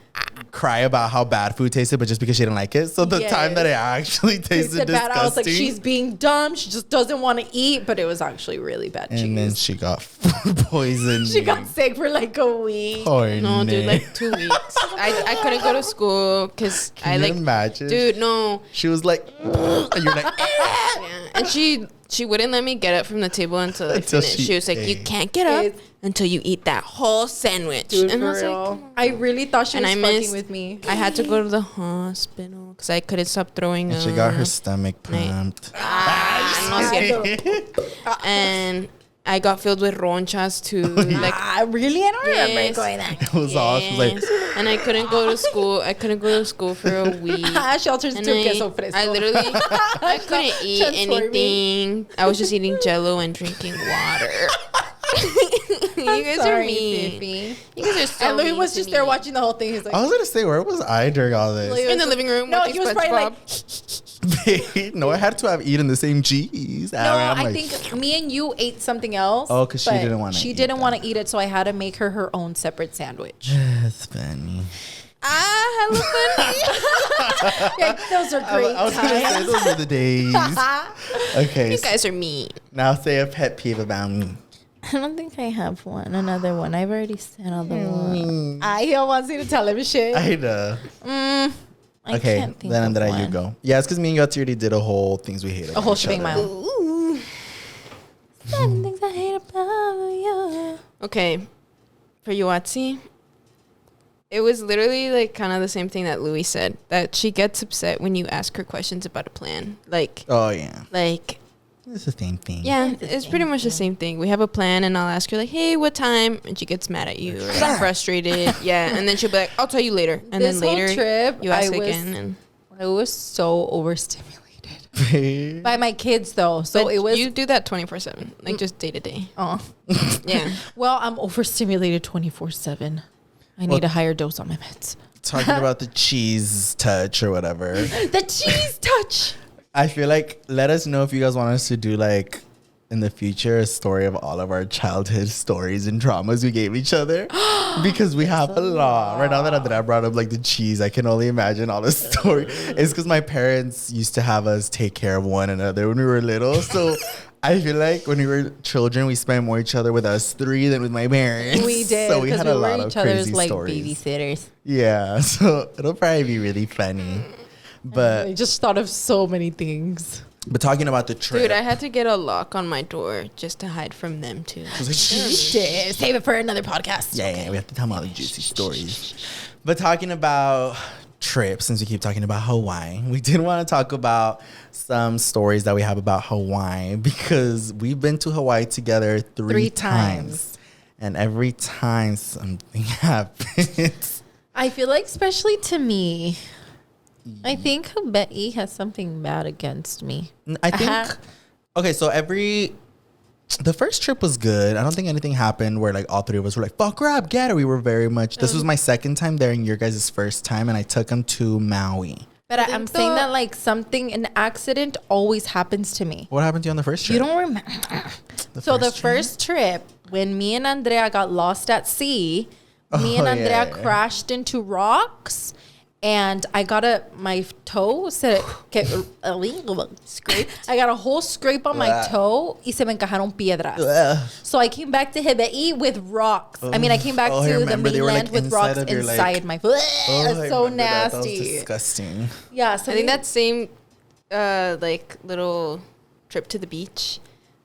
cry about how bad food tasted, but just because she didn't like it. So the time that it actually tasted disgusting, bad. I was like, she's being dumb. She just doesn't want to eat, but it was actually really bad cheese. and then she got food poisoning. She got sick for like a week. Poor No, dude, Nick. like 2 weeks. I couldn't go to school because I Can you like, imagine? dude, no. She was like, and you're like, Yeah. And she wouldn't let me get up from the table until I Until finished. she She was like, you ate. can't get up It's- until you eat that whole sandwich. Dude, and I for was real. like, I really thought she and was I fucking missed- with me. I had to go to the hospital because I couldn't stop throwing and up. she got her stomach Night. pumped. No es cierto. And I got filled with ronchas too. Like, Really? I don't remember Yes. going there. It was all. She was like, yes. And I couldn't go to school. I couldn't go to school for a week. Shelters And to queso fresco. I literally, I couldn't eat Transforming. anything. I was just eating Jello and drinking water. You guys are mean. Fifi. You guys are so And Louie mean was to just me. there watching the whole thing. He's like, I was gonna say, where was I during all this? Louie in the was living room. No, with he was SpongeBob. probably like, No, I had to have eaten the same cheese. no, I'm I like, think me and you ate something else. Oh, 'cause she but didn't wanna She eat didn't that. want to eat it, so I had to make her her own separate sandwich. That's funny. Hella funny. Yeah, those are great I was gonna say times. those were the days. Okay, You guys are mean. now say a pet peeve about me. I don't think I have one. Another one. I've already said other one. He wants me to tell him shit. I know. I Okay, can't think then of Andrea, one. you go. Yeah, it's because me and Yoatzi already did a whole things we hate. A about whole each shebang other. mile. Ooh. 7 things I hate about you. Okay, for Yoatzi, it was literally like kind of the same thing that Louie said, that she gets upset when you ask her questions about a plan. Like, Oh yeah, it's the same thing. yeah, it's pretty much the same thing. We have a plan, and I'll ask her like, "Hey, what time?" And she gets mad at you or like, frustrated. Yeah, and then she'll be like, "I'll tell you later." And This then whole later, trip, you ask I was- again, and I was so overstimulated by my kids, though. So but it was. you do that 24/7, like just day to day. Oh. Yeah, Well, I'm overstimulated 24/7. I need a higher dose on my meds. Talking about the cheese touch or whatever. The cheese touch. I feel like let us know if you guys want us to do like in the future a story of all of our childhood stories and traumas we gave each other because we have a lot. Right now that Andrea brought up like the cheese, I can only imagine all the story. It's because my parents used to have us take care of one another when we were little. So I feel like when we were children, we spent more each other with us three than with my parents. We did. So we because had a we lot were of each other's crazy like stories. babysitters. Yeah, so it'll probably be really funny. I But just thought of so many things. talking about the trip, dude, I had to get a lock on my door just to hide from them too. I was like, Save it for another podcast. yeah, we have to tell them all the juicy stories. But talking about trips, since we keep talking about Hawaii, we did want to talk about some stories that we have about Hawaii because we've been to Hawaii together three times. And every time something happens. I feel like, especially to me, I think Betty has something bad against me. I think, okay, so the first trip was good. I don't think anything happened where like all three of us were like, fuck rap, get it. We were very much, this was my second time there and your guys' first time, and I took them to Maui. But I'm saying that like an accident always happens to me. What happened to you on the first trip? You don't remember. So the first trip, when me and Andrea got lost at sea, me and Oh, Andrea yeah. crashed into rocks, and I got my toe scraped. I got a whole scrape on my toe, y se me encajaron piedras. Ugh. So I came back to Hebe'i with rocks. I mean, I came back Oh, I to the remember they were, mainland like, with rocks inside of your, like- inside my foot. Oh, I so remember that. That was nasty. disgusting. Yeah, so I think that same like little trip to the beach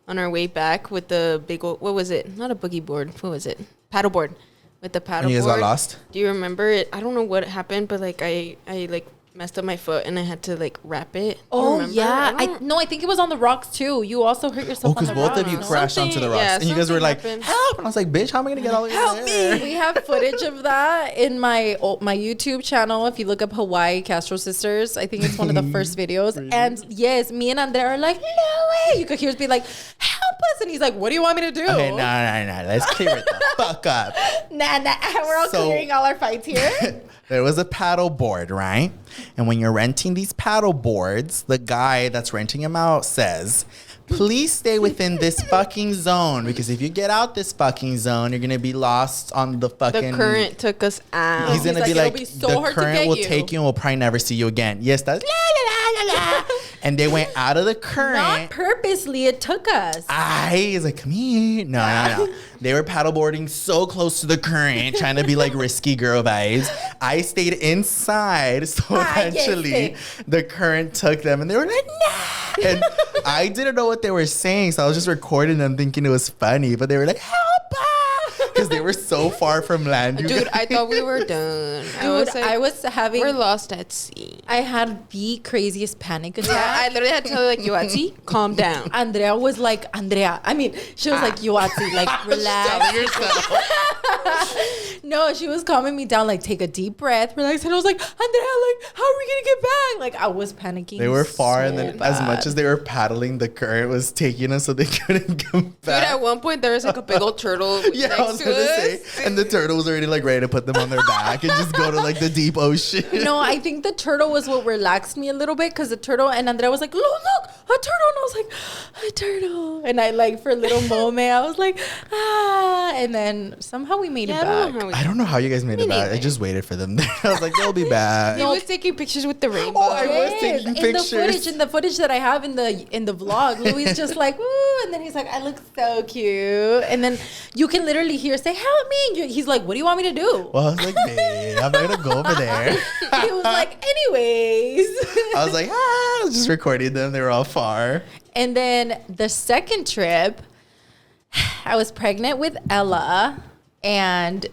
on our way back with the big old, what was it? Not a boogie board. What was it? Paddleboard. With the paddleboard. And you guys got lost? Do you remember it? I don't know what happened, but like I like messed up my foot and I had to like wrap it. Oh Remember? yeah, I don't- I think it was on the rocks too. You also hurt Oh, yourself on because the both rocks. of you no? crashed onto the Something- rocks. yeah, and you guys were something like, happened. help. And I was like, bitch, how am I going to get all the way Help there? We have footage of that in my YouTube channel. If you look up Hawaii Castro Sisters, I think it's one of the first videos. And yes, me and Andrea are like, no way. You could hear us be like, help us. And he's like, what do you want me to do? Okay, no. Let's clear it the fuck up. Nah. We're all So- clearing all our fights here. There was a paddle board, right? And when you're renting these paddle boards, the guy that's renting them out says, please stay within this fucking zone, because if you get out this fucking zone, you're gonna be lost on the fucking... The current took us out. He's gonna like, be "It'll like, be so the hard to current get will you." take you and we'll probably never see you again. Yes, that's la, la, la, la, la. And they went out of the Not current. purposely, it took us. He's like, come here. No. They were paddleboarding so close to the current, trying to be like risky girl vibes. I stayed inside, so eventually the current took them, and they were like, nah. And I didn't know what they were saying, so I was just recording them, thinking it was funny. But they were like, help! Because they were so far from land. you Dude, guys. I thought we were done. Dude, I was having... we're lost at sea. I had the craziest panic Yeah, attack. I literally had to tell her like, Yoatzi, calm down. Andrea was like, she was like, Yoatzi, like, relax. Telling yourself. No, she was calming me down, like, take a deep breath, relax. And I was like, Andrea, like, how are we gonna get back? Like, I was panicking. They were far, so and then bad. as much as they were paddling, the current was taking us, so they couldn't come Dude, back. at one point there was like a big old turtle Yeah, next I was to gonna us. say, and the turtle was already like ready to put them on their back and just go to like the deep ocean. No, I think the turtle was what relaxed me a little bit, because the turtle, and Andrea was like, look, a turtle. And I was like, a turtle. And I like, for a little moment, I was like, and then somehow we made it back. I don't know how you guys made it back. I just waited for them. I was like, they'll be back. He was taking pictures with the rainbow. Oh, I was Yes, taking pictures. in the footage that I have in the vlog, Louie is just like, woo, and then he's like, I look so cute, and then you can literally hear say, help me. And he's like, what do you want me to do? Well, I was like, babe, I'm not gonna go over there. He was like, anyways. I was like, I was just recording them. They were all far. And then the second trip, I was pregnant with Ella, and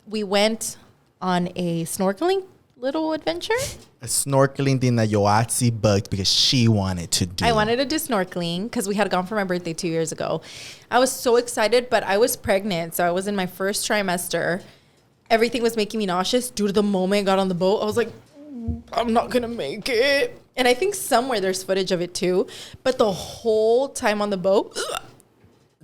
we went on a snorkeling little adventure. A snorkeling thing that Yoatzi booked because she wanted to do. I wanted to do snorkeling because we had gone for my birthday 2 years ago. I was so excited, but I was pregnant, so I was in my first trimester. Everything was making me nauseous. Due to the moment I got on the boat, I was like, I'm not gonna make it. And I think somewhere there's footage of it too. But the whole time on the boat,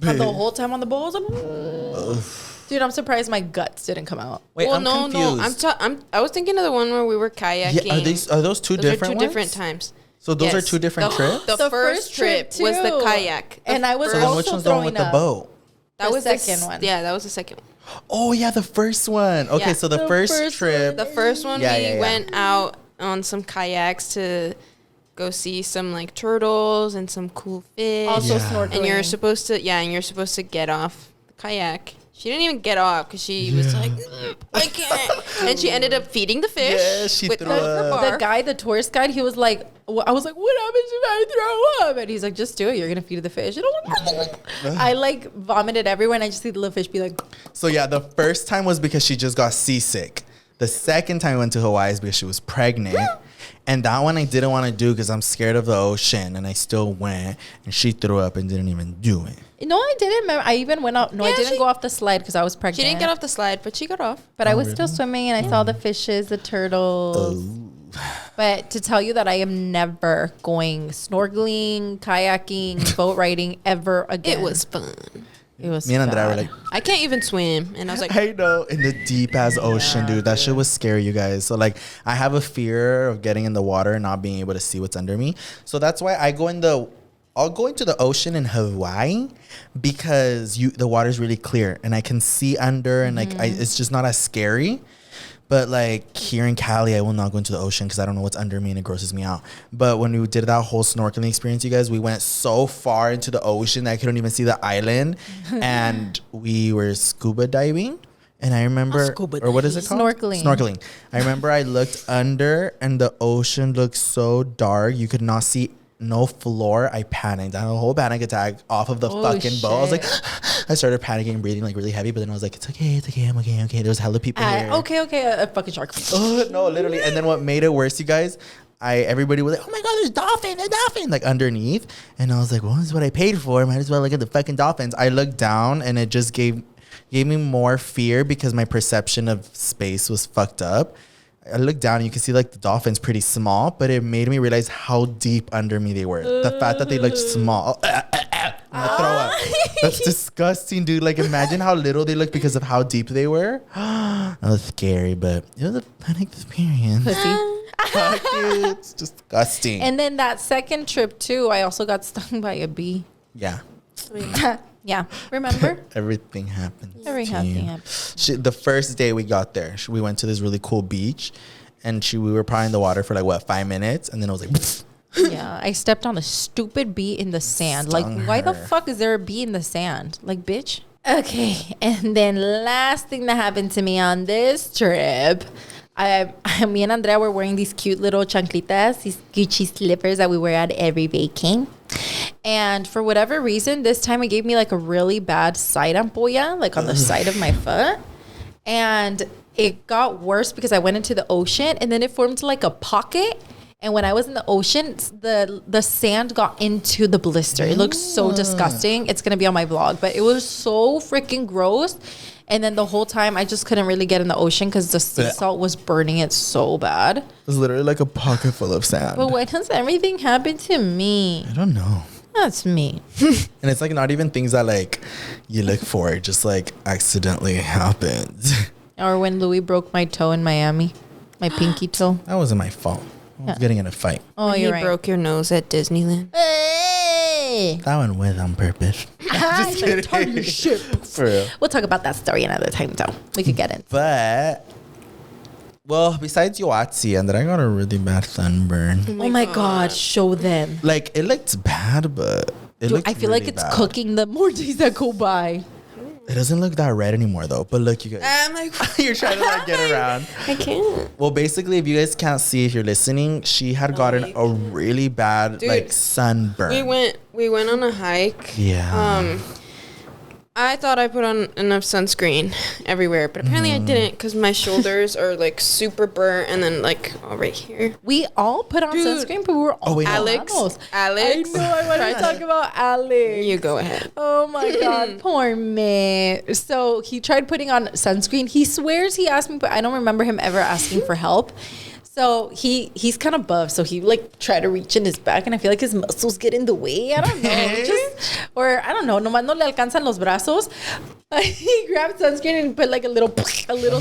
I was like, dude, I'm surprised my guts didn't come out. Wait, well, I'm confused. I was thinking of the one where we were kayaking. Yeah, are those two Those are different two ones? different times. So those are Yes. two different trips? The first trip was the too. kayak. And I was So then also which one's the one throwing with the up. boat? That The was second one. Yeah, that was the second one. Oh, yeah, the first one. Okay, Yeah. so the The first first trip. The first one Yeah, we yeah, yeah. went out on some kayaks to go see some like turtles and some cool fish. Also Yeah. snorkeling. And you're supposed to get off the kayak. She didn't even get off because she was like, I can't. And she ended up feeding the fish. Yeah, she with threw her up. bar. The guy, the tourist guide, he was like, I was like, what happens if I throw up? And he's like, just do it. You're going to feed the fish. And I'm like, I like vomited everywhere, and I just see the little fish be like, So yeah, the first time was because she just got seasick. The second time we went to Hawaii is because she was pregnant. And that one I didn't want to do because I'm scared of the ocean, and I still went, and she threw up and didn't even do it. no, I didn't. I even went up. No, I Yeah, didn't she- go off the slide because I was pregnant. She didn't get off the slide, but she got off. But I Oh, was still really? swimming, and I saw the fishes, the turtles. But to tell you that I am never going snorkeling, kayaking, boat riding ever again. It was fun. It was Me and Andrea were bad. like, I can't even swim. And I was like, I know, in the deep ass ocean, dude. That shit was scary, you guys. So like, I have a fear of getting in the water and not being able to see what's under me. So that's why I'll go into the ocean in Hawaii because the water's really clear and I can see under, and like it's just not as scary. But like here in Cali, I will not go into the ocean because I don't know what's under me and it grosses me out. But when we did that whole snorkeling experience, you guys, we went so far into the ocean that I couldn't even see the island. And we were scuba diving. And I remember, or what is it called? Snorkeling. Snorkeling. I remember I looked under and the ocean looked so dark. You could not see no floor, I panicked. I had a whole panic attack off of the fucking boat. I was like, I started panicking, breathing like really heavy, but then I was like, it's okay, I'm okay. There was hella people here. Okay, a fucking shark. Oh, no, literally. And then what made it worse, you guys, everybody was like, oh my God, there's dolphin, like underneath. And I was like, well, this is what I paid for. Might as well look at the fucking dolphins. I looked down and it just gave me more fear because my perception of space was fucked up. I looked down and you can see like the dolphins pretty small, but it made me realize how deep under me they were. The fact that they looked small. I'm gonna throw up. That's disgusting, dude. Like imagine how little they looked because of how deep they were. That was scary, but it was a fun experience. Fuck you. It's disgusting. And then that second trip too, I also got stung by a bee. Yeah. Yeah, remember? Everything happened. Everything happened. The first day we got there, we went to this really cool beach, and we were probably in the water for like 5 minutes, and then I was like, yeah, I stepped on a stupid bee in the sand. Like, why the fuck is there a bee in the sand? Like, bitch. Okay, and then last thing that happened to me on this trip, me and Andrea were wearing these cute little chanclitas, these Gucci slippers that we wear at every vacation. And for whatever reason, this time it gave me like a really bad side ampolla, like on the side of my foot. And it got worse because I went into the ocean and then it formed like a pocket. And when I was in the ocean, the sand got into the blister. It looks so disgusting. It's going to be on my vlog. But it was so freaking gross. And then the whole time, I just couldn't really get in the ocean because the sea salt was burning it so bad. it was literally like a pocket full of sand. But why does everything happen to me? I don't know. That's me. And it's like not even things that like you look for. It just like accidentally happens. Or when Louie broke my toe in Miami, my pinky toe. That wasn't my fault. I was getting in a fight. Oh, you're right. Broke your nose at Disneyland. Hey! That one was on purpose. Just kidding. For real. We'll talk about that story another time, though. We could get in. But, well, besides Yoatzi, and then I got a really bad sunburn. Oh my God, show them. Like, it looked bad, but Dude, I feel like it's cooking the more days that go by. It doesn't look that red anymore, though. But look, you guys. I'm like, You're trying to like get around. I can't. Well, basically, if you guys can't see, if you're listening, she had gotten a really bad like sunburn. We went on a hike. Yeah. I thought I put on enough sunscreen everywhere, but apparently I didn't because my shoulders are like super burnt and then like all right here. We all put on sunscreen, but we were all Alex. I know, I want to talk about Alex. You go ahead. Oh my God, poor me. So he tried putting on sunscreen. He swears he asked me, but I don't remember him ever asking for help. So he's kind of buff, so he like tried to reach in his back, and I feel like his muscles get in the way. I don't know, I don't know. Nomás no le alcanzan los brazos. He grabbed sunscreen and put like a little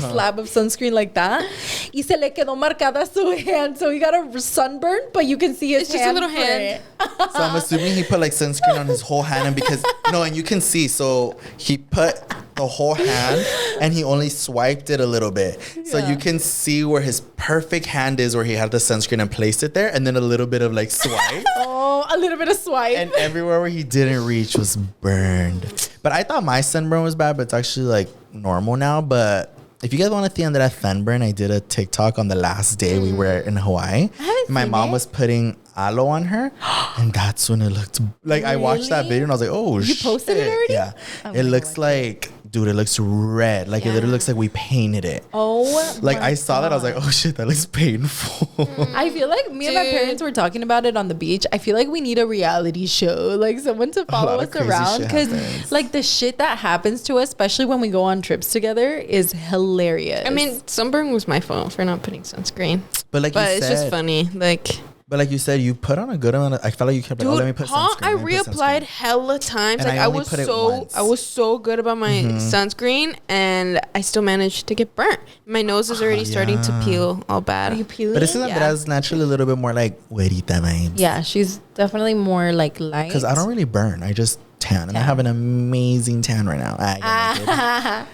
slab of sunscreen like that. Y se le quedó marcada su hand, so he got a sunburn, but you can see his It's just a little hand. So I'm assuming he put like sunscreen on his whole hand, and because and you can see, so he put the whole hand and he only swiped it a little bit, so you can see where his perfect hand is, where he had the sunscreen and placed it there, and then a little bit of like swipe. Oh, a little bit of swipe. And everywhere where he didn't reach was burned. But I thought my sunburn was bad, but it's actually like normal now. But if you guys want to see under that sunburn, I did a TikTok on the last day we were in Hawaii. My mom was putting aloe on her, and that's when it looked like I watched that video and I was like, oh shit. You posted it already? Yeah. It looks like, dude, it looks red. Like it literally looks like we painted it. Oh, like I saw that, I was like, oh shit, that looks painful. I feel like me and my parents were talking about it on the beach. I feel like we need a reality show, like someone to follow us around, because like the shit that happens to us, especially when we go on trips together, is hilarious. I mean, sunburn was my fault for not putting sunscreen, but it's just funny, like. But like you said, you put on a good amount of, I felt like you kept like, let me put sunscreen. I reapplied hella times. And like I was so good about my sunscreen, and I still managed to get burnt. My nose is already starting to peel all bad. Are you peeling? But isn't Andrea's naturally a little bit more like güerita vibes? Yeah, she's definitely more like light. Because I don't really burn. I just tan. And I have an amazing tan right now. I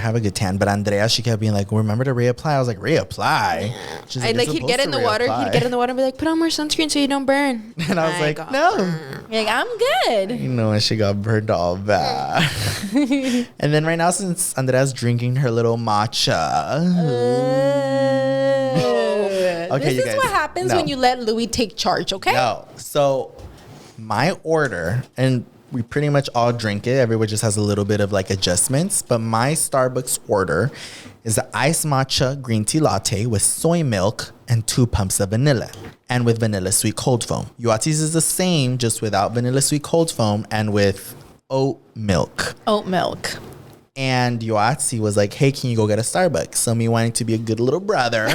have a good tan. But Andrea, she kept being like, remember to reapply? I was like, reapply? She's like he'd get in the water. He'd get in the water and be like, put on more sunscreen so you don't burn. And I was like, no. You're like, I'm good. You know, and she got burned all bad. And then right now, since Andrea's drinking her little matcha. Andrea. Okay, you this is guys, what happens no. when you let Louie take charge, okay? No. So my order, and we pretty much all drink it. Everyone just has a little bit of like adjustments. But my Starbucks order is an iced matcha green tea latte with soy milk and 2 pumps of vanilla. And with vanilla sweet cold foam. Yoatzi's is the same, just without vanilla sweet cold foam and with oat milk. Oat milk. And Yoatzi was like, hey, can you go get a Starbucks? So me wanting to be a good little brother,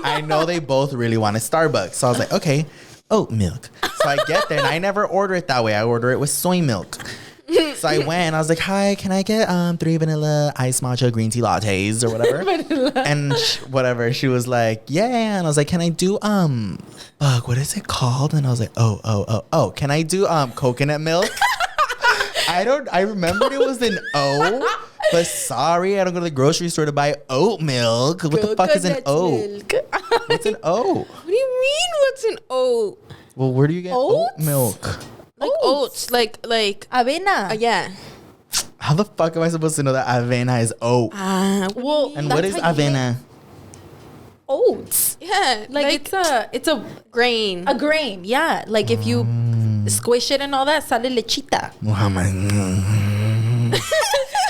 I know they both really wanted Starbucks. So I was like, okay, oat milk. So I get there and I never order it that way. I order it with soy milk. So I went and I was like, hi, can I get 3 vanilla iced matcha green tea lattes or whatever? And whatever. She was like, yeah. And I was like, can I do what is it called? And I was like, oh, can I do coconut milk? I remembered it was an O, but sorry, I don't go to the grocery store to buy oat milk. What the fuck is an O? What's an O? What do you mean? What's an oat? Well, where do you get oat milk? Like oats, like Avena. yeah. How the fuck am I supposed to know that avena is oat? Well, And what is avena? Oats. Yeah, Like it's a grain. a grain. Yeah. Like if you squish it and all that, sale lechita.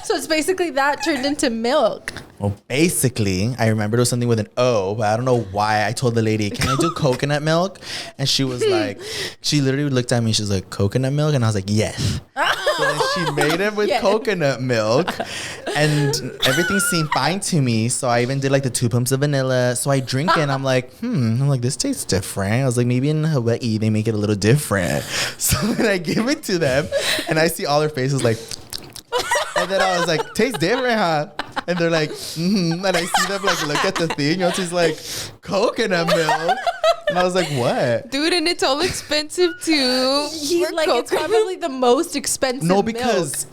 So it's basically that turned into milk. Well, basically, I remember it was something with an O, but I don't know why. I told the lady, can I do coconut milk? And she was like, she literally looked at me. She's like, coconut milk? And I was like, yes. So then she made it with coconut milk. And everything seemed fine to me. So I even did like the 2 pumps of vanilla. So I drink it and I'm like, I'm like, this tastes different. I was like, maybe in Hawaii, they make it a little different. So then I give it to them and I see all their faces like, and then I was like, tastes different, huh? And they're like, And I see them like look at the thing. Yoatzi's like, coconut milk. And I was like, what? Dude, and it's all expensive too. It's probably the most expensive No, because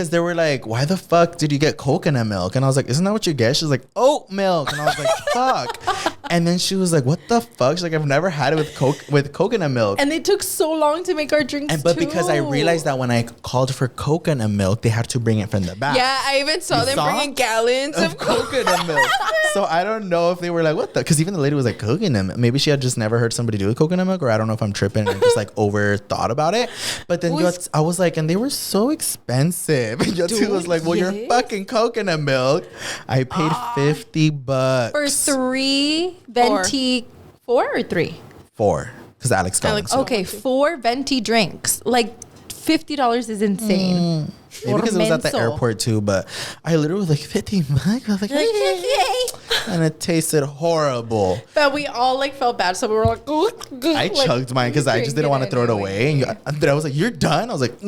they were like, why the fuck did you get coconut milk? And I was like, isn't that what you get? She's like, oat milk. And I was like, fuck. And then she was like, what the fuck? She's like, I've never had it with coconut milk. And they took so long to make our drinks But because I realized that when I called for coconut milk, they had to bring it from the back. Yeah, I even saw them bringing gallons of coconut milk. So I don't know if they were like, what the? Because even the lady was like, coconut milk. Maybe she had just never heard somebody do with coconut milk, or I don't know if I'm tripping and just like overthought about it. But then I was like, and they were so expensive. And Yoatzi was like, well, you're fucking coconut milk. I paid $50 for 3 venti. 4 or 3? 4. Because Alex fell. Okay, 4 venti drinks. Like $50 is insane. Maybe because it was at the airport too, but I literally was like, $50. I was like, yay. And it tasted horrible. But we all like felt bad, so we were like, oh, I chugged mine because I just didn't want to throw it away. And I was like, you're done? I was like,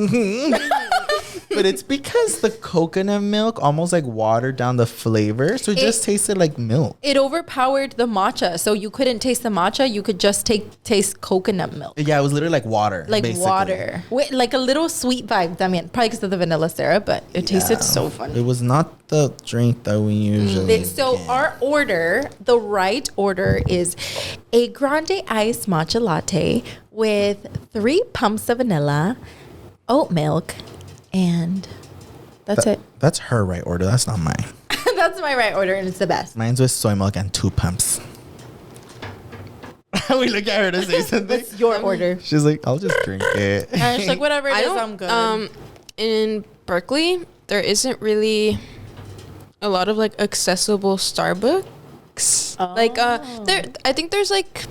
But it's because the coconut milk almost like watered down the flavor, so it just tasted like milk. It overpowered the matcha, so you couldn't taste the matcha. You could just taste coconut milk. Yeah, it was literally like water. Like basically. water. Like a little sweet vibe. I mean, probably because of the vanilla syrup, but it tasted so funny. It was not the drink that we usually So get. our order, the right order is a grande iced matcha latte with 3 pumps of vanilla, oat milk, and that's it. That's her right order. That's not mine. That's my right order, and it's the best. Mine's with soy milk and 2 pumps. We look at her to say something. That's your order. She's like, I'll just drink it. And she's like, whatever it is, I'm good. In Berkeley, there isn't really a lot of like accessible Starbucks. Like I think there's like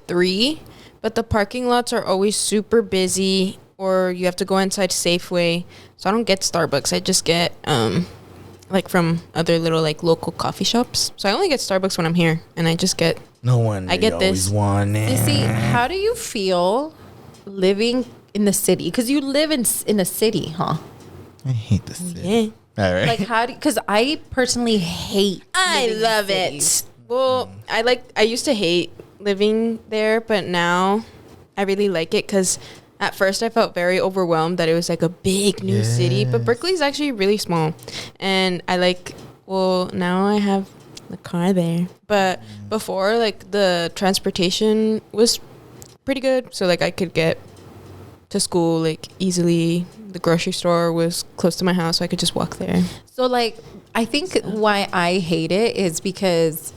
3, but the parking lots are always super busy, or you have to go inside Safeway. So I don't get Starbucks. I just get like from other little like local coffee shops. So I only get Starbucks when I'm here, and I just get I get this. You see, how do you feel living in the city? Because you live in a city, huh? I hate this city. Yeah. All right. Like how do? Because I personally hate. I love it. Well, I used to hate living there, but now I really like it because at first I felt very overwhelmed that it was like a big new city, but Berkeley's actually really small, and now I have the car there. But before, like the transportation was pretty good, so like I could get to school like easily. The grocery store was close to my house, so I could just walk there. So like, I think why I hate it is because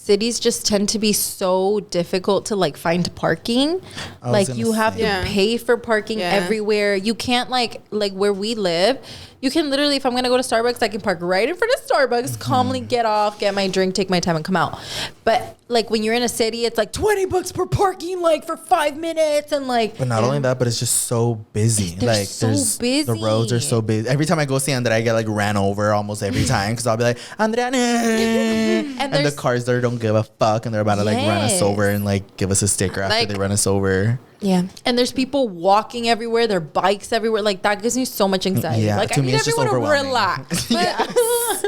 cities just tend to be so difficult to like find parking. Like you have to pay for parking everywhere. You can't like where we live. You can literally, if I'm gonna go to Starbucks, I can park right in front of Starbucks, calmly get off, get my drink, take my time, and come out. But like when you're in a city, it's like $20 per parking, like for 5 minutes, and like. But not only that, but it's just so busy. They're like so busy. The roads are so busy. Every time I go see Andrea, I get like ran over almost every time because I'll be like, Andrea, and the cars there don't give a fuck, and they're about to like run us over and like give us a sticker after they run us over. Yeah. And there's people walking everywhere, there are bikes everywhere. Like that gives me so much anxiety. Yeah, like to I me need it's just everyone to overwhelming. relax.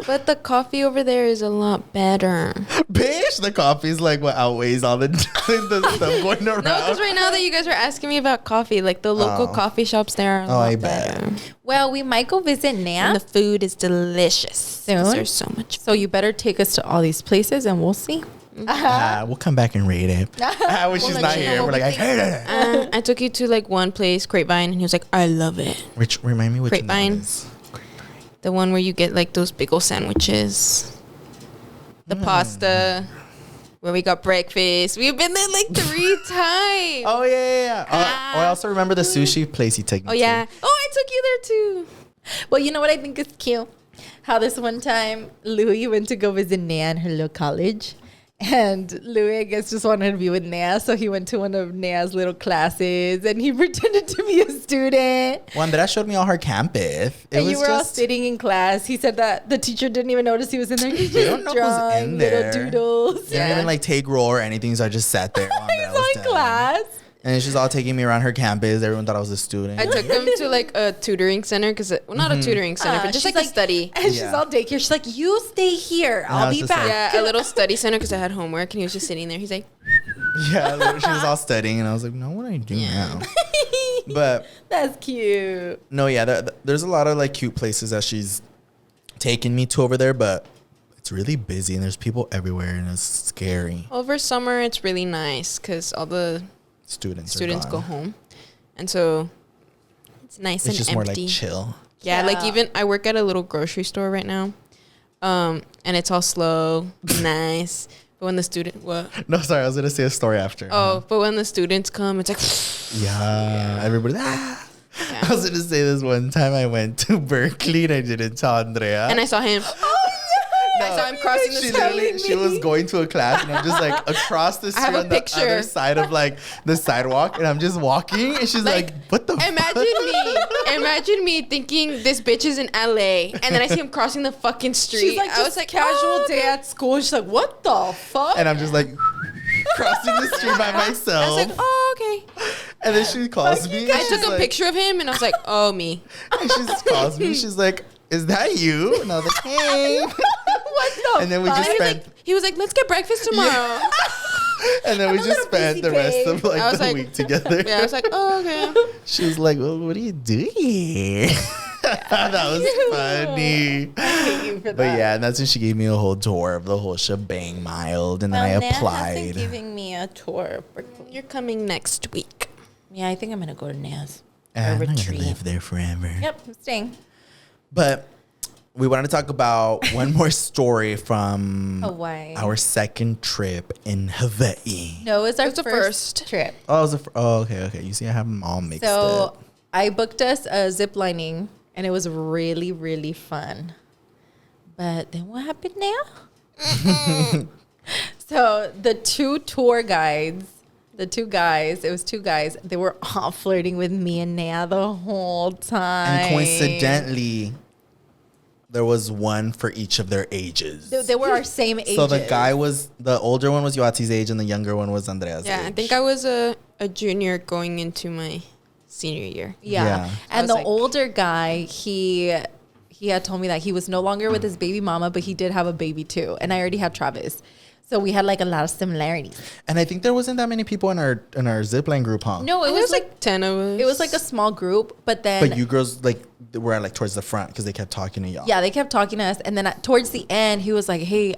But the coffee over there is a lot better. Bitch, the coffee's like what outweighs all the stuff going around. No, because right now that you guys are asking me about coffee, like the local coffee shops there are a lot better. Well, we might go visit Nan. And the food is delicious. Soon. There's so much. So you better take us to all these places and we'll see. We'll come back and rate it. When she's not here, we're like, I hate it. I took you to like one place, Grapevine, and he was like, I love it. Remind me which Grapevine. one is. The one where you get like those big old sandwiches. The pasta. Where we got breakfast. We've been there like 3 times. Oh, yeah. I also remember the sushi place you took me Oh, yeah. to. Oh, I took you there too. Well, you know what I think is cute? How this one time, Louie went to go visit Nan, her little college. And Louie, I guess, just wanted to be with Nea, so he went to one of Nea's little classes, and he pretended to be a student. Well, Andrea showed me all her campus. And you were all sitting in class. He said that the teacher didn't even notice he was in there. He They don't just know who's drawing in little there. doodles. They didn't even like take roll or anything, so I just sat there. While He's Andrea all was in done. class. And she's all taking me around her campus. Everyone thought I was a student. I took them to like a tutoring center because, well, not a tutoring center, but just She's like a study. And she's all daycare. She's like, you stay here. I I'll was be just back. like- Yeah, a little study center because I had homework and he was just sitting there. He's like, Yeah, literally, she was all studying, and I was like, no, what do I do now? But That's cute. no, yeah, there's a lot of like cute places that she's taken me to over there, but it's really busy and there's people everywhere and it's scary. over summer, it's really nice because all the Students go home. And so it's nice It's and just empty. more like chill. Yeah, like even I work at a little grocery store right now. And it's all slow, nice. But when the No, sorry, I was gonna say a story after. but when the students come, it's like, Yeah, everybody. I was gonna say this one time I went to Berkeley and I didn't tell Andrea. and I saw him. I saw him crossing the street. She was going to a class and I'm just like across the street have a on the picture. other side of like the sidewalk and I'm just walking and she's like, what the Imagine me thinking this bitch is in LA, and then I see him crossing the fucking street. She's like, I was like, casual day at school. And she's like, what the fuck? And I'm just like crossing the street by myself. I was like, oh, okay. And then she calls me. and I she's took a like- picture of him, and I was like, oh, me. And she just calls me. She's like, is that you? And I was like, hey. What the And then we fuck? just spent. He was like, let's get breakfast tomorrow. And then we I'm a just little spent busy, the rest babe. of like I was the like- week together. Yeah, I was like, oh, okay. She was like, well, what are you doing here? That was funny. I hate you for that. But yeah, and that's when she gave me a whole tour of the whole shebang mild. And then I applied. giving me a tour. You're coming next week. Yeah, I think I'm gonna go to Nas. And I'm going to retreat. live there forever. Yep, I'm staying. But we wanted to talk about one more story from Hawaii. our second trip in Hawaii. No, it was our It was the first trip. Oh, okay. You see, I have them all mixed So up. I booked us a zip lining, and it was really, really fun. But then what happened now? So the two guys, it was two guys, they were all flirting with me and Naya the whole time. And coincidentally, there was one for each of their ages. They were our same ages. So the older one was Yoatzi's age and the younger one was Andrea's Yeah, age. I think I was a junior going into my senior year. Yeah. Yeah. And was the like- older guy, he had told me that he was no longer with his baby mama, but he did have a baby too. And I already had Travis. So we had like a lot of similarities. And I think there wasn't that many people in our zipline group, huh? No, it It was like 10 of us. it was like a small group, but then But you girls like were like towards the front because they kept talking to y'all. yeah, they kept talking to us, and then towards the end, he was like, "Hey,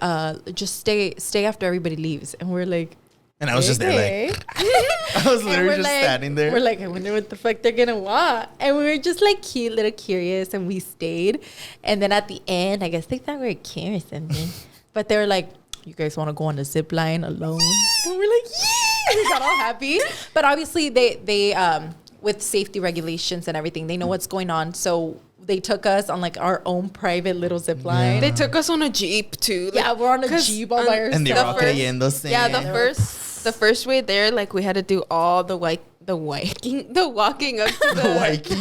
just stay after everybody leaves," and we're like, And I was just there like I was And literally we're just like- standing there. We're like, I wonder what the fuck they're gonna want. And we were just like cute, little curious, and we stayed. And then at the end, I guess they thought we were cute or something. But they were like, you guys want to go on a zip line alone? And we're like, yeah, we got all happy. But obviously they with safety regulations and everything, they know what's going on. So they took us on like our own private little zip line. Yeah. They took us on a Jeep too. Like, Yeah, we're on a Jeep all by ourselves. And they were all creyendo. Yeah, the first way there, like we had to do all the walking up to the Waikiki?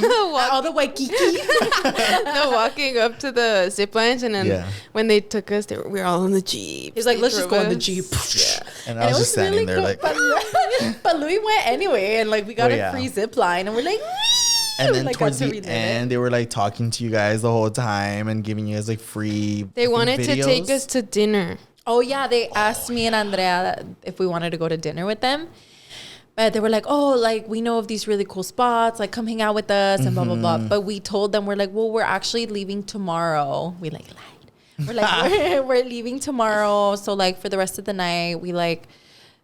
all the Waikiki. the walking up to the zip lines, and then when they took us, we were all in the Jeep. He's like, let's just go on the us. Jeep. Yeah. And I was just standing there like. But Louie went anyway, and like we got a free zip line, and we're like. And then like, towards the end, they were like talking to you guys the whole time and giving you guys like free. They wanted to take us to dinner. Oh yeah, they asked me and Andrea if we wanted to go to dinner with them. But they were like, oh, like, we know of these really cool spots, like, come hang out with us and blah, blah, blah. But we told them, we're like, well, we're actually leaving tomorrow. We, like, lied. We're like, we're leaving tomorrow. So, like, for the rest of the night, we, like,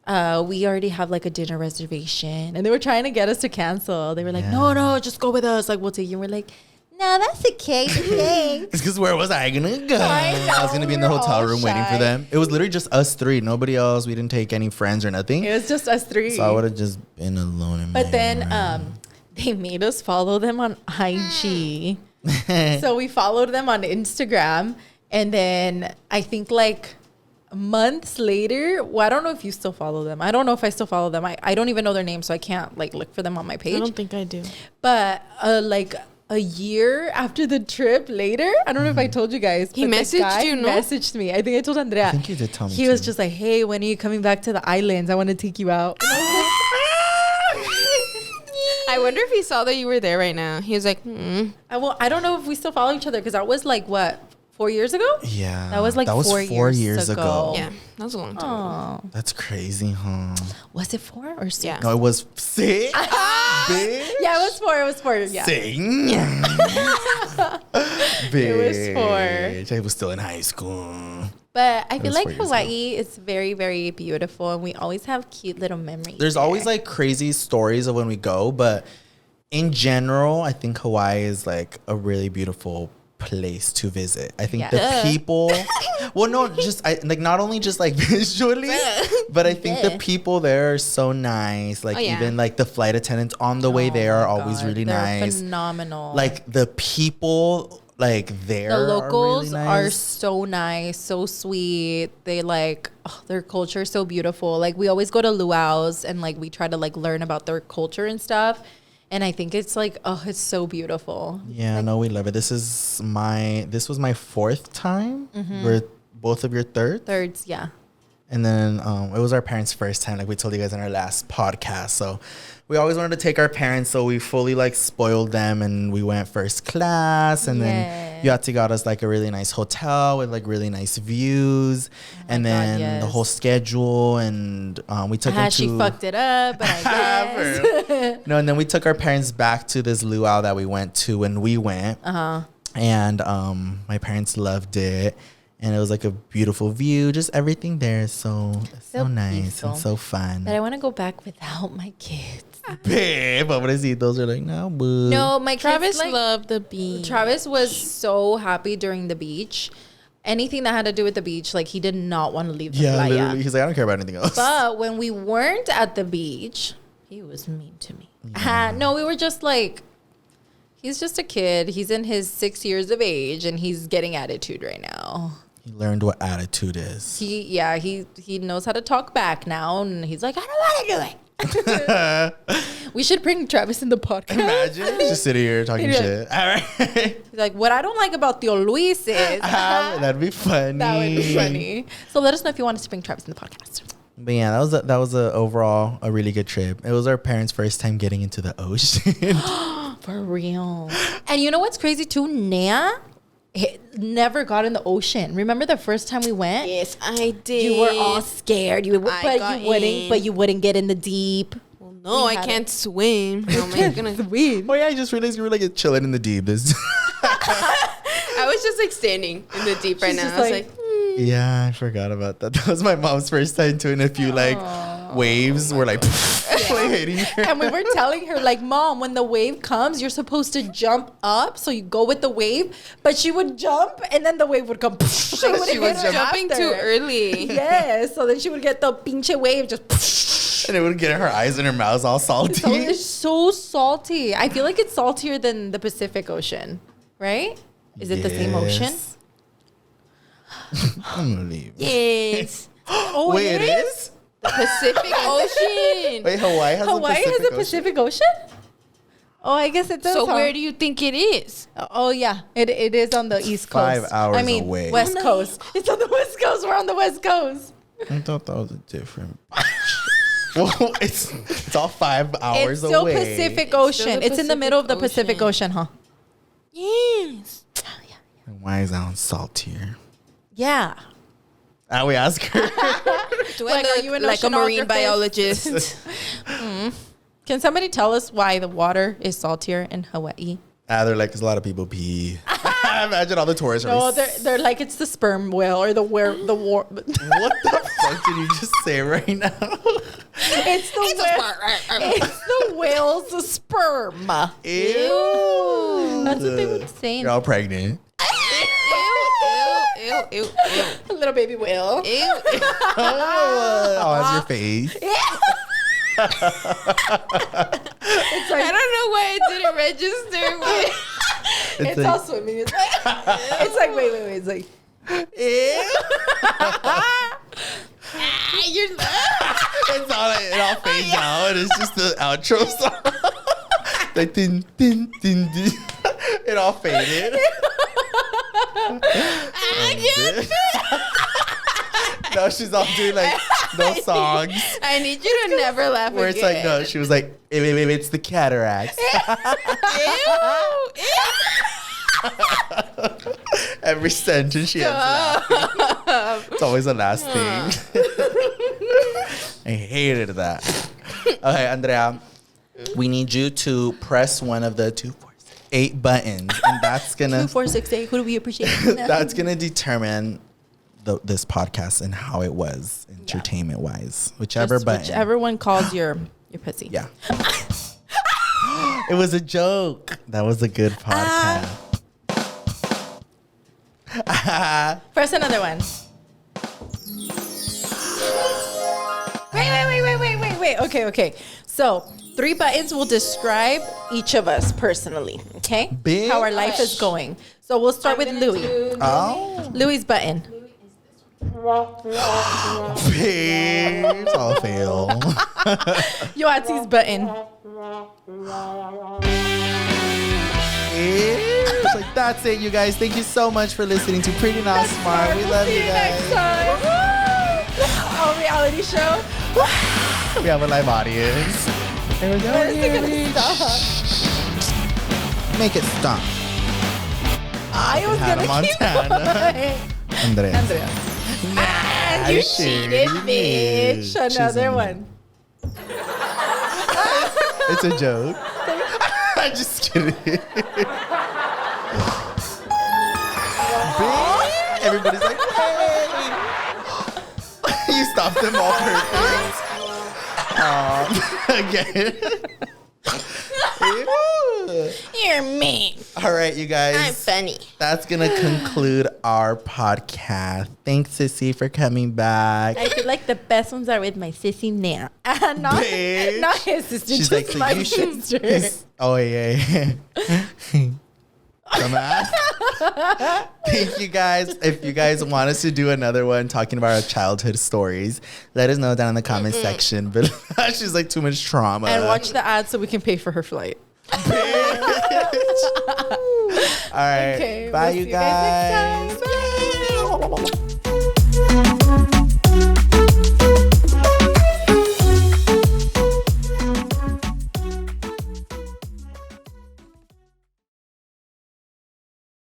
we already have, like, a dinner reservation. And they were trying to get us to cancel. They were like, no, just go with us. Like, we'll take you. And we're like, no, that's okay. Thanks. It's because where was I gonna go? I was gonna be in the we were hotel all room waiting for shy. them. It was literally just us three. Nobody else. We didn't take any friends or nothing. It was just us three. So I would have just been alone in my But then room. they made us follow them on IG. So we followed them on Instagram. And then I think like months later, well, I don't know if you still follow them. I don't know if I still follow them. I don't even know their name, so I can't like look for them on my page. I don't think I do. But like a year after the trip later, I don't know if I told you guys. He but the messaged guy you, no? messaged me. I think I told Andrea. I think you did tell me. He was just like, hey, when are you coming back to the islands? I want to take you out. I wonder if he saw that you were there right now. He was like, I don't know if we still follow each other because that was like, what, 4 years ago? Yeah. That was like 4 years ago. yeah, that was a long time ago. Oh. That's crazy, huh? Was it 4 or 6? Yeah. No, it was 6. Bitch. Yeah, it was 4. It was 4. Yeah. Sing. Bitch. It was 4. I was still in high school. But I feel was like 4 years Hawaii is very, very beautiful, and we always have cute little memories. There's always like crazy stories of when we go, but in general, I think Hawaii is like a really beautiful place to visit. I think the people, well, no, just like not only just like visually, but I think the people there are so nice. Like even like the flight attendants on the way there are always really They're nice. phenomenal. Like the people like there, the locals are, really are nice. so nice, so sweet. They like their culture is so beautiful. Like we always go to luau's and like we try to like learn about their culture and stuff. And I think it's like, it's so beautiful. Yeah, no, we love it. This was my 4th time. We're both of your third. Thirds, yeah. And then it was our parents' first time, like we told you guys in our last podcast. So we always wanted to take our parents, so we fully like spoiled them, and we went first class. And then Yoatzi got us like a really nice hotel with like really nice views, and then the whole schedule. And we took them to. She fucked it up, but I guess. No, and then we took our parents back to this luau that we went to when we went. And my parents loved it. And it was like a beautiful view. Just everything there is so nice peaceful. and so fun. But I want to go back without my kids. Babe, I'm gonna see those are like, no, boo. No, my Travis kids, loved the beach. Travis was so happy during the beach. Anything that had to do with the beach, like he did not want to leave the playa. Literally. He's like, I don't care about anything else. But when we weren't at the beach, he was mean to me. No, we were just like, he's just a kid. He's in his 6 years of age and he's getting attitude right now. He learned what attitude is. He knows how to talk back now, and he's like, I don't want to do it. We should bring Travis in the podcast. Imagine just sitting here talking Yeah. shit. All right. He's like, what I don't like about Tío Luis is That'd be funny. that would be funny. So let us know if you want us to bring Travis in the podcast. But yeah, that was overall a really good trip. It was our parents' first time getting into the ocean. For real. And you know what's crazy too? Nea never got in the ocean. Remember the first time we went? Yes, I did. You were all scared. But you wouldn't get in the deep. Well, no, I can't swim. How am I gonna swim? Oh yeah, I just realized you were like chilling in the deep. I was just like standing in the deep right She's now. just I was like, like, Yeah, I forgot about that. That was my mom's first time doing a few like waves. We're like, Play hating her. And we were telling her, like, Mom, when the wave comes, you're supposed to jump up. So you go with the wave. But she would jump, and then the wave would come. She was jumping too early. Yes. So then she would get the pinche wave just. And it would get her eyes and her mouth all salty. So it's so salty. I feel like it's saltier than the Pacific Ocean, right? Is it the same ocean? I'm gonna leave. Yes. Oh, Wait, it is? The Pacific Ocean. Wait, Hawaii has a Pacific Ocean? Oh, I guess it does. So where do you think it is? Oh, yeah. It is on the East Coast. 5 hours away. West Coast. It's on the West Coast. We're on the West Coast. I thought that was a different. Well, it's all 5 hours It's still away. Pacific It's Ocean. still the It's in the middle of the Pacific Pacific Ocean, huh? Yes. Why is that saltier? Yeah. We ask her. Do Like, I are look you an like a marine oceanographer? biologist? Can somebody tell us why the water is saltier in Hawaii? They're like, there's a lot of people pee. Imagine all the tourists. No, Are they're like, it's the sperm whale or the war. What the fuck did you just say right now? It's the whale's sperm. Ew. That's what they would say. You're all pregnant. Ew. A little baby whale. Oh, that's your face. It's like, I don't know why it didn't register. it's like, all swimming. It's like, wait. It's like, It's all it all fades out. And it's just the outro song. Like din din din din. It all faded. No, she's all doing like no songs. I need you to never laugh Where it's like no, she was like, wait, it's the cataracts. Every sentence she ends laughing. It's always the last thing. I hated that. Okay, Andrea, we need you to press one of the 2, 4, 8 buttons, and that's gonna 2, 4, 6, 8. Who do we appreciate? that's gonna determine this podcast and how it was entertainment wise. Whichever button. Whichever one calls your pussy. Yeah. It was a joke. That was a good podcast. Press another one. Wait. Okay. So 3 buttons will describe each of us personally. Okay. Bitch. How our life is going. So we'll start with Louie. Oh, Louie's button. babes, I'll fail. Yoatzi's button. It's like, that's it, you guys. Thank you so much for listening to Pretty Not Smart. We love you Next guys. time. Our reality show. We have a live audience. There we go. When is it gonna stop? Make it stop. I was Hannah gonna keep Montana. going. Andrea. And you cheated, bitch. Another one. It's a joke. I'm just kidding. Everybody's like, hey. You stopped them all perfect. Again. You're mean. All right, you guys. I'm funny. That's going to conclude our podcast. Thanks, Sissy, for coming back. I feel like the best ones are with my sissy now. Bitch. Not his sister, She's just like, so my you should. sister. Oh, yeah. Dumbass. Thank you guys. If you guys want us to do another one talking about our childhood stories, let us know down in the comment section. But she's like too much trauma. And watch the ad so we can pay for her flight. All right. Okay, Bye, we'll you see you guys guys. next time. Bye.